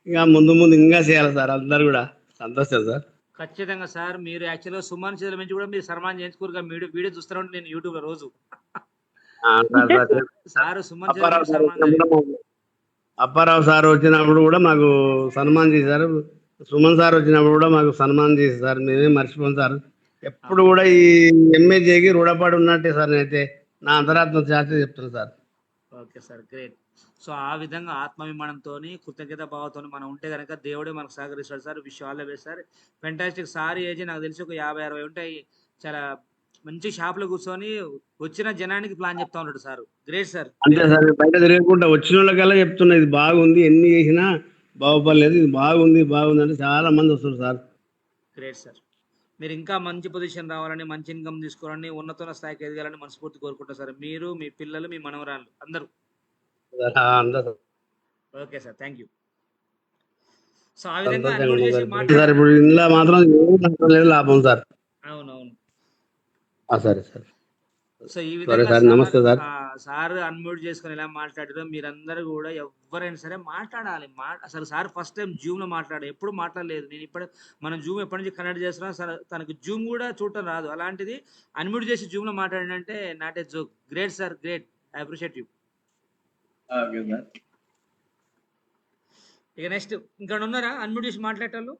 Speaker 4: ఇంకా ముందు ఇంకా చేయాలి సార్. అందరు కూడా సంతోషం సార్.
Speaker 1: ఖచ్చితంగా సార్. మీరు యాక్చువల్గా సుమన్ చేతుల నుంచి కూడా మీరు సన్మానం చేయించుకోరుగా, వీడియో చూస్తూ ఉంటే నేను యూట్యూబ్ లో రోజు సార్ సుమన్ చేతుల నుంచి సన్మానం జరిగింది.
Speaker 4: అప్పారావు సార్ వచ్చినప్పుడు కూడా మాకు సన్మానం చేశారు. సుమన్ సార్ వచ్చినప్పుడు కూడా మాకు సన్మానం చేశారు సార్. మేమే మర్చిపోం సార్. ఎప్పుడు కూడా ఈ ఎంఏజేకి రుణపడి ఉన్నట్టే సార్. నేనైతే నా అంతరాత్మ శాస్త్రి చెప్తాను sir.
Speaker 1: Okay sir, great. So ఆ విధంగా ఆత్మాభిమానంతో, కృతజ్ఞత భావంతో మనం ఉంటే కనుక దేవుడే మనకు సహకరిస్తాడు sir. Wish all the best sir. Fantastic. Sir age నాకు తెలిసి ఒక 50-60 ఉంటాయి. చాలా మంచి షాప్ లో కూర్చొని వచ్చిన జనానికి ప్లాన్ చెప్తా ఉంటాడు సార్. Great sir.
Speaker 4: అంతే సార్. బయట తిరగకుండా వచ్చిన వాళ్ళకల్లా చెప్తున్నా, ఇది బాగుంది, ఎన్ని చేసినా బాగుపడలేదు, ఇది బాగుంది అంటే చాలా మంది వస్తారు సార్.
Speaker 1: Great sir. మీరు ఇంకా మంచి పొజిషన్ రావాలని, మంచి ఇన్కమ్ తీసుకోవాలని, ఉన్నత స్థాయికి ఎదగాలని మనస్ఫూర్తి కోరుకుంటారు సార్. మీరు, మీ పిల్లలు, మీ మనవరాళ్ళు అందరూ.
Speaker 4: అందరూ
Speaker 1: okay sir, thank you. So ఆ విధంగా అన్మ్యూట్ చేసి
Speaker 4: సార్.
Speaker 1: మాట్లాడారు.
Speaker 4: ఇప్పుడు ఇందులో మాత్రం ఏం లేదు, లాభం సార్.
Speaker 1: అవునవును.
Speaker 4: సరే సార్.
Speaker 1: సో ఈ
Speaker 4: సరే
Speaker 1: విధంగా
Speaker 4: సార్. నమస్తే సార్.
Speaker 1: సార్ అన్మ్యూట్ చేసుకుని ఎలా మాట్లాడారో మీరందరూ కూడా ఎవరైనా సరే మాట్లాడాలి. అసలు సార్ ఫస్ట్ టైం జూమ్ లో మాట్లాడారు, ఎప్పుడు మాట్లాడలేదు. నేను మనం జూమ్ ఎప్పటి నుంచి కనెక్ట్ చేస్తున్నాం సార్. తనకు జూమ్ కూడా చూడటం రాదు. అలాంటిది అన్మ్యూట్ చేసి జూమ్ లో మాట్లాడినంటే not a joke. Great sir, great. I appreciate you. ఇక నెక్స్ట్ ఇంకా ఉన్నారా అన్మ్యూట్ చేసి మాట్లాడేటోళ్ళు?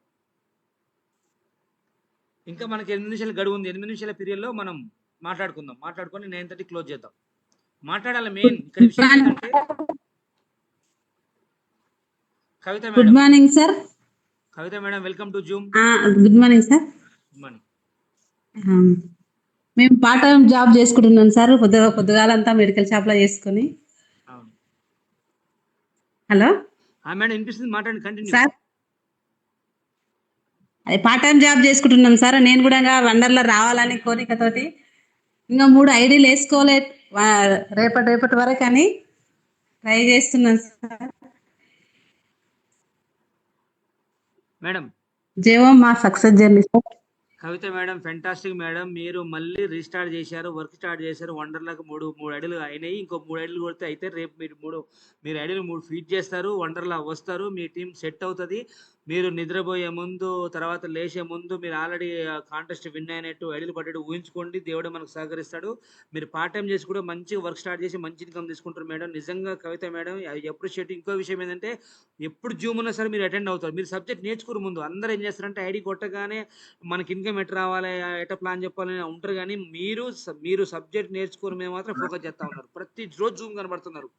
Speaker 1: ఇంకా మనకి 8 నిమిషాల గడువు ఉంది. 8 నిమిషాల పీరియడ్ లో మనం మాట్లాడుకొని 9:30 క్లోజ్ చేద్దాం. మాట్లాడాలి. మెయిన్ ఇక్కడ విషయం ఏంటంటే Kavitha madam.
Speaker 5: Good morning sir.
Speaker 1: Kavitha madam, welcome to Zoom.
Speaker 5: Good morning sir.
Speaker 1: Good morning.
Speaker 5: మేము పార్ట్ టైం జాబ్ చేసుకుంటున్నాం సార్. పొద్దుగాలంతా మెడికల్ షాప్ లో చేసుకుని.
Speaker 1: అవును.
Speaker 5: హలో
Speaker 1: మేడం, వినిపిస్తుంది, మాట్లాడండి, కంటిన్యూ.
Speaker 5: సార్, అది పార్ట్ టైం జాబ్ చేసుకుంటున్నాం సార్. నేను కూడా వండర్లో రావాలని కోరికతోటి ఇంకా 3 ఐడీలు వేసుకోలే రేపటి వరకు అని ట్రై చేస్తున్నాను సార్.
Speaker 1: మేడం
Speaker 5: జీవం మా success journey sir.
Speaker 1: Kavitha madam, fantastic madam. మీరు మళ్ళీ రీస్టార్ట్ చేశారు, వర్క్ స్టార్ట్ చేశారు. వండర్లకు 3 ఐడీలు అయినాయి. ఇంకో 3 ఐడీలు కొడితే అయితే రేపు మీరు ఐడీలు 3 ఫీడ్ చేస్తారు. వండర్లా వస్తారు. మీ టీం సెట్ అవుతుంది. మీరు నిద్రపోయే ముందు, తర్వాత లేచే ముందు మీరు ఆల్రెడీ కాంటెస్ట్ విన్ అయినట్టు, ఐడీలు పడ్డట్టు ఊహించుకోండి. దేవుడు మనకు సహకరిస్తాడు. మీరు పార్ట్ టైం చేసి కూడా మంచిగా వర్క్ స్టార్ట్ చేసి మంచి ఇన్కమ్ తీసుకుంటారు మేడం. నిజంగా కవిత మేడం ఐ అప్రిషియేట్. ఇంకో విషయం ఏంటంటే ఎప్పుడు జూమ్ ఉన్నా సరే మీరు అటెండ్ అవుతారు. మీరు సబ్జెక్ట్ నేర్చుకునే ముందు అందరూ ఏం చేస్తారంటే ఐడి కొట్టగానే మనకి ఇన్కమ్ ఎట్ రావాలి, ఎట ప్లాన్ చెప్పాలని ఉంటారు. కానీ మీరు సబ్జెక్ట్ నేర్చుకుని మేము మాత్రం ఫోకస్ చేస్తూ ఉన్నారు. ప్రతి రోజు జూమ్ కనబడుతున్నారు.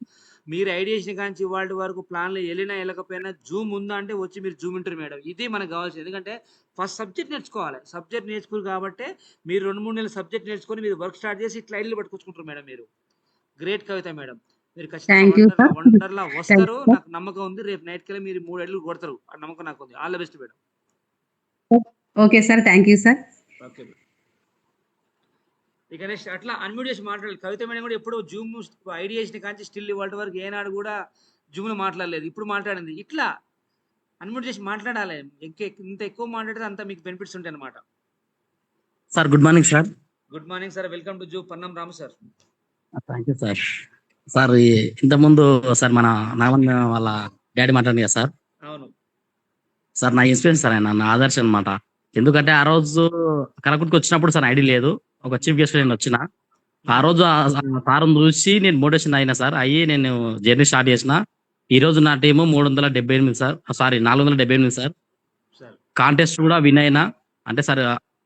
Speaker 1: మీరు ఐడియేషన్ కానీ ఇవాళ వరకు ప్లాన్లు వెళ్ళకపోయినా జూమ్ ఉందా అంటే వచ్చి మీరు జూమ్ ఉంటారు మేడం. ఇది మనకు కావాల్సింది. ఎందుకంటే ఫస్ట్ సబ్జెక్ట్ నేర్చుకోవాలి. సబ్జెక్ట్ నేర్చుకుని కాబట్టి మీరు 2-3 నెలలు సబ్జెక్ట్ నేర్చుకొని మీరు వర్క్ స్టార్ట్ చేసి ఇట్లా ఐడీలు పట్టుకొచ్చుకుంటారు మేడం. మీరు గ్రేట్ కవిత మేడం. మీరు ఖచ్చితంగా వండర్లా వస్తారు. నాకు నమ్మకం ఉంది. రేపు నైట్ కల్లా మీరు 3 ఐడీలు కొడతారు. ఆ నమ్మకం నాకు ఉంది. All the best madam.
Speaker 5: Okay sir, thank you sir.
Speaker 1: Okay. ఇక నెక్స్ట్ అట్లా అన్మ్యూట్ చేసి మాట్లాడాలి. కవిత మేడం కూడా ఎప్పుడు జూమ్ ఐడియా చేసిన కానీ స్టిల్ ఇవాళ వరకు ఏనాడు కూడా జూమ్లో మాట్లాడలేదు. ఇప్పుడు మాట్లాడింది. ఇట్లా అన్మ్యూట్ చేసి మాట్లాడాలి. ఇంత ఎక్కువ మాట్లాడితే అంత మీకు బెనిఫిట్స్ ఉంటాయి అన్నమాట.
Speaker 6: Sir good morning sir.
Speaker 1: Good morning sir, welcome to Zoom Pannam Ramu sir.
Speaker 6: Thank you sir. Sir ఇంతకుముందు సార్ మన నాగమన్ వాళ్ళ డాడీ మాట్లాడింది కదా సార్.
Speaker 1: అవును
Speaker 6: సార్ నా ఇన్స్పిరేషన్ సార్, ఆయన నా ఆదర్శం అనమాట. ఎందుకంటే ఆ రోజు కలకుట్కి వచ్చినప్పుడు సార్ ఐడి లేదు, ఒక చీఫ్ గెస్ట్ నేను వచ్చిన. ఆ రోజు సార్ని చూసి నేను మోటివేషన్ అయినా సార్, అయ్యి నేను జర్నీ స్టార్ట్ చేసిన. ఈ రోజు నా team 378 sir, sorry 478 sir.
Speaker 1: Sir.
Speaker 6: Contest కూడా విన్ అయినా. అంటే సార్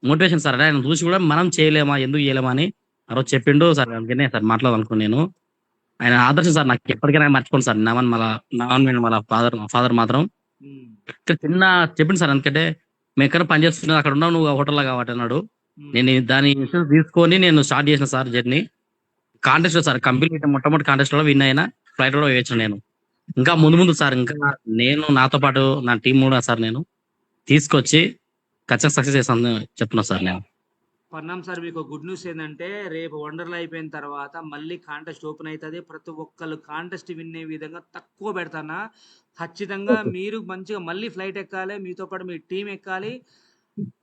Speaker 6: మోటివేషన్ సార్, అంటే ఆయన చూసి కూడా మనం చేయలేమా, ఎందుకు చేయలేమా అని ఆ రోజు చెప్పిండు సార్. అందుకనే సార్ మాట్లాడాలనుకున్నాను నేను. ఆయన ఆదర్శం సార్, నాకు ఎప్పటికైనా మర్చిపోను సార్. నవన్ వాళ్ళ ఫాదర్ మాత్రం
Speaker 1: ఉమ్,
Speaker 6: ఇక్కడ చిన్న చెప్పింది సార్. ఎందుకంటే మేము ఎక్కడ పని చేస్తున్నా అక్కడ ఉన్నావు నువ్వు హోటల్లో కాబట్టి అన్నాడు. నేను దాని ఇన్సూరెన్స్ తీసుకొని నేను స్టార్ట్ చేసిన sir journey. Contest sir, company మొట్టమొదటి కాంటెస్ట్ లో విన్ అయినా, ఫ్లైట్ కూడా వేయచ్చు నేను. ఇంకా ముందు ముందు సార్, ఇంకా నేను నాతో పాటు నా టీం కూడా సార్ నేను తీసుకొచ్చి ఖచ్చితంగా సక్సెస్ చేస్తాను చెప్తున్నా సార్ నేను.
Speaker 1: పన్నం సార్, మీకు గుడ్ న్యూస్ ఏంటంటే రేపు వండర్లా అయిపోయిన తర్వాత మళ్ళీ కాంటెస్ట్ ఓపెన్ అవుతుంది. ప్రతి ఒక్కళ్ళు కాంటెస్ట్ విన్నే విధంగా తక్కువ పెడతానా. ఖచ్చితంగా మీరు మంచిగా మళ్ళీ ఫ్లైట్ ఎక్కాలి, మీతో పాటు మీ టీం ఎక్కాలి,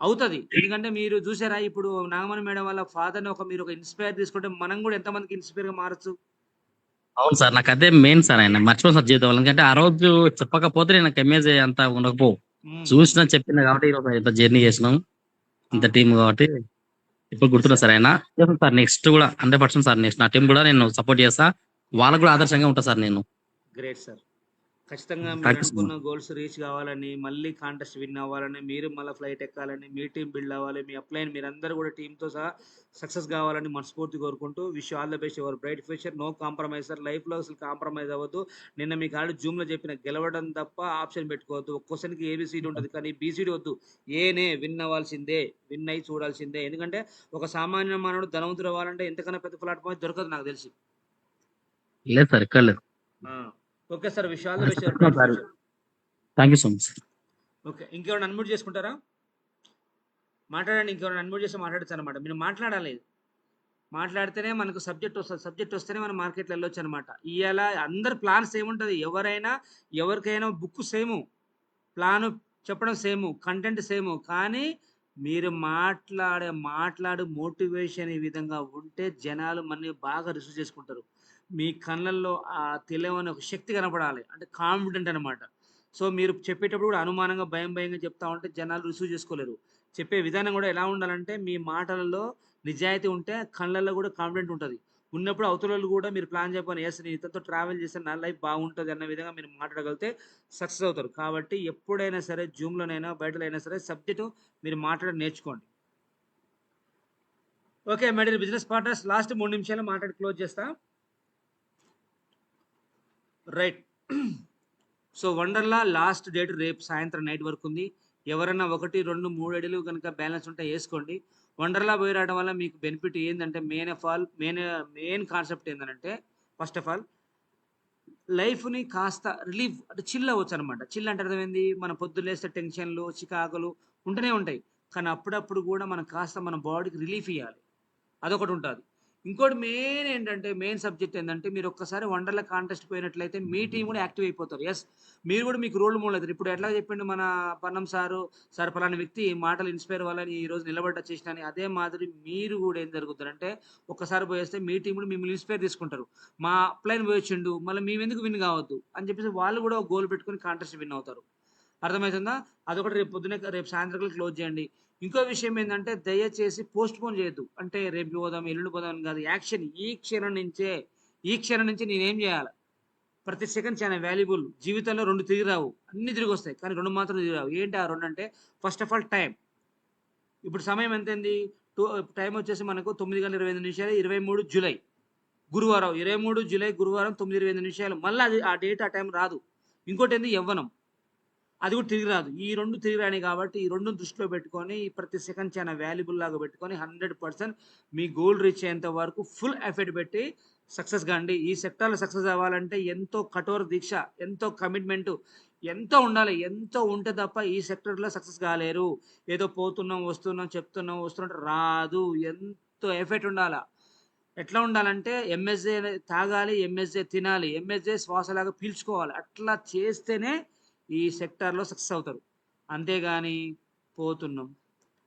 Speaker 1: అవుతుంది. ఎందుకంటే మీరు చూసారా, ఇప్పుడు నాగమణి మేడం వాళ్ళ ఫాదర్ని మీరు ఒక ఇన్స్పైర్ తీసుకుంటే మనం కూడా ఎంతమందికి ఇన్స్పైర్గా మారచ్చు.
Speaker 6: అవును సార్, నాకు అదే మెయిన్ సార్. ఆయన మర్చిపోను సార్ జీవితంలో. ఎందుకంటే ఆ రోజు చెప్పకపోతే నేను నాకు ఎంఏజ్ అంత ఉండకపో. చూసిన చెప్పింది కాబట్టి ఈరోజు ఇంత జర్నీ చేసినాం, ఇంత టీం కాబట్టి ఇప్పుడు గుర్తున్నా సార్. ఆయన సార్ నెక్స్ట్ కూడా 100% సార్, నెక్స్ట్ నా టీం కూడా నేను సపోర్ట్ చేస్తా, వాళ్ళకు కూడా ఆదర్శంగా ఉంటా సార్ నేను.
Speaker 1: Great sir. ఖచ్చితంగా మీరు
Speaker 6: Thank you, sir.
Speaker 1: అనుకున్న గోల్స్ రీచ్ కావాలని, మళ్ళీ కాంటెస్ట్ విన్ అవ్వాలని, మీరు మళ్ళీ ఫ్లైట్ ఎక్కాలని, మీ టీం బిల్డ్ అవ్వాలి, మీ అప్లైన్ మీరందరూ కూడా టీంతో సహా సక్సెస్ కావాలని మనస్ఫూర్తి కోరుకుంటూ wish all the best. Ever bright future, no compromise sir. లైఫ్లో అసలు కాంప్రమైజ్ అవ్వద్దు. నిన్న మీకు ఆల్రెడీ జూమ్లో చెప్పిన, గెలవడం తప్ప ఆప్షన్ పెట్టుకోవద్దు. ఒక క్వశ్చన్కి ఏబిసిడి ఉంటుంది, కానీ బీసీడీ వద్దు. ఏనే విన్ అవ్వాల్సిందే, విన్ అయ్యి చూడాల్సిందే. ఎందుకంటే ఒక సామాన్య మానవుడు ధనవంతుడు అవ్వాలంటే ఎంతకన్నా పెద్ద ప్లాట్ఫామ్ దొరకదు నాకు తెలిసి.
Speaker 6: లేదు సార్, ఇక్కడ లేదు.
Speaker 1: Okay sir, wish all the best. Ever bright future.
Speaker 6: Thank you so much.
Speaker 1: Okay, ఇంకెవరైనా అన్మ్యూట్ చేసుకుంటారా? మాట్లాడండి. ఇంకెవరైనా అన్మ్యూట్ చేస్తే మాట్లాడచ్చు అనమాట. మీరు మాట్లాడాలి, మాట్లాడితేనే మనకు సబ్జెక్ట్ వస్తుంది. సబ్జెక్ట్ వస్తేనే మనం మార్కెట్లో వెళ్ళొచ్చు అనమాట. ఇవాళ అందరు ప్లాన్ సేమ్ ఉంటుంది. ఎవరికైనా బుక్ సేము, ప్లాను చెప్పడం సేము, కంటెంట్ సేము, కానీ మీరు మాట్లాడు మోటివేషన్ ఈ విధంగా ఉంటే జనాలు మనని బాగా రిసీవ్ చేసుకుంటారు. మీ కళ్ళల్లో ఆ తెలియని ఒక శక్తి కనపడాలి, అంటే కాన్ఫిడెంట్ అనమాట. సో మీరు చెప్పేటప్పుడు కూడా అనుమానంగా భయంగా చెప్తా ఉంటే జనాలు రిసీవ్ చేసుకోలేరు. చెప్పే విధానం కూడా ఎలా ఉండాలంటే, మీ మాటలలో నిజాయితీ ఉంటే కళ్ళల్లో కూడా కాన్ఫిడెంట్ ఉంటుంది. ఉన్నప్పుడు అవతల కూడా మీరు ప్లాన్ చెప్పని, ఎస్ నేను ఇతనితో ట్రావెల్ చేస్తే నా లైఫ్ బాగుంటుంది అన్న విధంగా మీరు మాట్లాడగలిగితే సక్సెస్ అవుతారు. కాబట్టి ఎప్పుడైనా సరే, జూమ్లోనైనా బయటలైనా సరే, సబ్జెక్టు మీరు మాట్లాడి నేర్చుకోండి. Okay my dear business partners, last 3 నిమిషాలు మాట్లాడి క్లోజ్ చేస్తా. Right. So Wonderla last date రేపు సాయంత్రం నైట్ వరకు ఉంది. ఎవరైనా 1, 2, 3 అడుగులు కనుక బ్యాలెన్స్ ఉంటే వేసుకోండి. వండర్లా పోయి రావడం వల్ల మీకు బెనిఫిట్ ఏంటంటే, మెయిన్ కాన్సెప్ట్ ఏంటంటే, ఫస్ట్ ఆఫ్ ఆల్ లైఫ్ని కాస్త రిలీఫ్, అంటే చిల్ అవ్వచ్చు అనమాట. చిల్ అంటే అర్థమైంది, మన పొద్దులేస్తే టెన్షన్లు, చికాకులు ఉంటూనే ఉంటాయి. కానీ అప్పుడప్పుడు కూడా మనం కాస్త మన బాడీకి రిలీఫ్ ఇవ్వాలి, అదొకటి ఉంటుంది. ఇంకోటి మెయిన్ సబ్జెక్ట్ ఏంటంటే, మీరు ఒక్కసారి వండర్లా కాంటెస్ట్ పోయినట్లయితే మీ టీం కూడా యాక్టివ్ అయిపోతారు. ఎస్, మీరు కూడా మీకు రోల్ మోడల్ అవుతారు. ఇప్పుడు ఎట్లా చెప్పిండు మన పన్నం సారు, సార్ పలానా వ్యక్తి మాటలు ఇన్స్పైర్ అవ్వాలని ఈ రోజు నిలబడ్డ చేసిన, అదే మాదిరి మీరు కూడా ఏం జరుగుతుందంటే, ఒక్కసారి పోయేస్తే మీ టీం కూడా మిమ్మల్ని ఇన్స్పైర్ తీసుకుంటారు. మా ప్లైన్ పోయొచ్చిండు, మళ్ళీ మేము ఎందుకు విన్ కావద్దు అని చెప్పేసి వాళ్ళు కూడా ఒక గోల్ పెట్టుకుని కాంటెస్ట్ విన్ అవుతారు. అర్థమవుతుందా? అదొకటి రేపు సాయంత్రం క్లోజ్ చేయండి. ఇంకో విషయం ఏంటంటే, దయచేసి పోస్ట్ పోన్ చేయొద్దు. అంటే రేపు పోదాం, ఎల్లుండి పోదాం అని కాదు. యాక్షన్ ఈ క్షణం నుంచి నేనేం చేయాలి. ప్రతి సెకండ్ చాలా వాల్యుబుల్. జీవితంలో 2 తిరిగి రావు, అన్ని తిరిగి వస్తాయి, కానీ 2 మాత్రం తిరిగి రావు. ఏంటి ఆ 2 అంటే, ఫస్ట్ ఆఫ్ ఆల్ టైం. ఇప్పుడు సమయం ఎంతైంది? టైం వచ్చేసి మనకు 9:25, 23 జూలై గురువారం, 23 జూలై గురువారం 9:25. మళ్ళీ అది ఆ డేట్ ఆ టైం రాదు. ఇంకోటి ఏంది, యవ్వనం, అది కూడా తిరిగి రాదు. ఈ 2 తిరిగి రాని కాబట్టి ఈ 2 దృష్టిలో పెట్టుకొని ప్రతి సెకండ్ చాలా వాల్యుబుల్ లాగా పెట్టుకొని 100% మీ గోల్ రీచ్ అయ్యేంత వరకు ఫుల్ ఎఫర్ట్ పెట్టి సక్సెస్ కాండి. ఈ సెక్టార్లో సక్సెస్ అవ్వాలంటే ఎంతో కఠోర దీక్ష, ఎంతో కమిట్మెంట్, ఎంతో ఉండాలి. ఎంతో ఉంటే తప్ప ఈ సెక్టర్లో సక్సెస్ కాలేరు. ఏదో పోతున్నాం వస్తున్నాం రాదు. ఎంతో ఎఫర్ట్ ఉండాలా. ఎట్లా ఉండాలంటే, ఎంఎస్ఏ తాగాలి, ఎంఎస్ఏ తినాలి, ఎంఎస్ఏ శ్వాసలాగా పీల్చుకోవాలి. అట్లా చేస్తేనే ఈ సెక్టార్లో సక్సెస్ అవుతారు. అంతేగాని పోతున్నాం,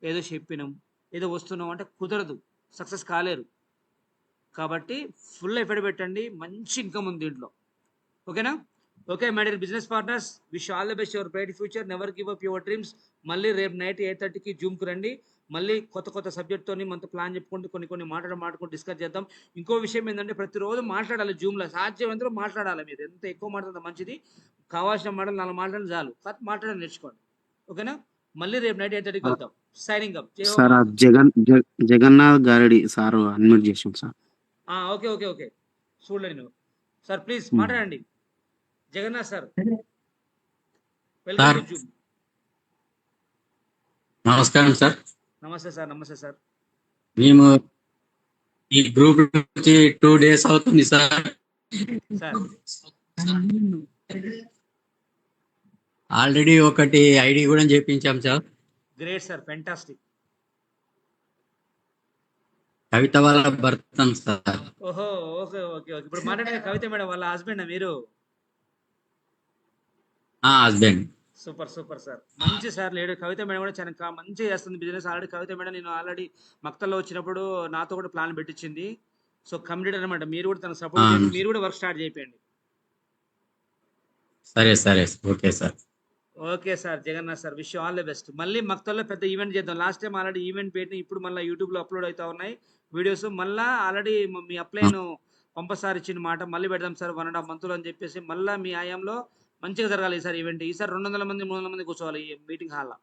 Speaker 1: ఏదో చెప్పినాం, ఏదో వస్తున్నాం అంటే కుదరదు. సక్సెస్ కాలేరు. కాబట్టి ఫుల్ ఎఫర్ట్ పెట్టండి, మంచి ఇన్కమ్ ఉంది దీంట్లో. ఓకేనా? Okay my dear business partners, wish all the best your bright future, never give up your dreams. మళ్ళీ రేపు నైట్ 8:30కి జూమ్కి రండి. మళ్ళీ కొత్త సబ్జెక్ట్తోని మనతో ప్లాన్ చెప్పుకుంటూ కొన్ని మాట్లాడుకుంటూ డిస్కస్ చేద్దాం. ఇంకో విషయం ఏంటంటే ప్రతిరోజు మాట్లాడాలి జూమ్లో, సాధ్యమైనంత మాట్లాడాలి. మీరు ఎంత ఎక్కువ మాట్లాడితే మంచిది. కావాల్సిన మాటలు 4 మాట్లాడిన చాలు, మాట్లాడడం నేర్చుకోండి. ఓకేనా? మళ్ళీ రేపు నైట్ 8:30కి వెళ్తాం. Signing up.
Speaker 7: సార్ జగన్నాథ్ గారడి సార్ అన్మ్యూట్ చేసాం సార్.
Speaker 1: ఓకే చూడండి నువ్వు సార్, ప్లీజ్ మాట్లాడండి. Jagannath sir, welcome to Zoom.
Speaker 8: నమస్కారం సార్.
Speaker 1: నమస్తే సార్.
Speaker 8: మేము ఈ గ్రూప్ నుంచి 2 days అవుతుంది సార్. ఆల్రెడీ ఒకటి ఐడి కూడా చేపించాం sir.
Speaker 1: Great sir, fantastic.
Speaker 8: Kavitha వాళ్ళ భర్త సార్.
Speaker 1: ఓహో, ఓకే. ఇప్పుడు మాట్లాడే కవిత మేడం వాళ్ళ హస్బెండ్ మీరు?
Speaker 8: హస్బెండ్.
Speaker 1: సూపర్ సార్, మంచి సార్. లేడు కవిత మేడం కూడా చాలా మంచిగా చేస్తుంది బిజినెస్. ఆల్రెడీ కవిత మేడం నేను ఆల్రెడీ మక్తల్లో వచ్చినప్పుడు నాతో కూడా ప్లాన్ పెట్టించింది. సో కమిటెడ్ అనమాట. మీరు కూడా తన సపోర్ట్ చేయండి, మీరు కూడా వర్క్ స్టార్ట్ చేయండి.
Speaker 8: సరే okay sir.
Speaker 1: Okay sir, Jagannath sir, wish all the best. మళ్ళీ మక్తల్లో పెద్ద ఈవెంట్ చేద్దాం. లాస్ట్ టైం ఆల్రెడీ ఈవెంట్ పెట్టి ఇప్పుడు మళ్ళీ యూట్యూబ్లో అప్లోడ్ అవుతా ఉన్నాయి వీడియోస్. మళ్ళీ ఆల్రెడీ మీ అప్లైన్ పంపసారి ఇచ్చిన మాట మళ్ళీ పెడదాం సార్ 1.5 months అని చెప్పేసి. మళ్ళీ మీ ఆయాంలో మంచిగా జరగాలి ఈసారి ఈవెంట్. ఈసారి 200 మంది 300 మంది కూర్చోవాలి ఈ మీటింగ్ హాల్లో.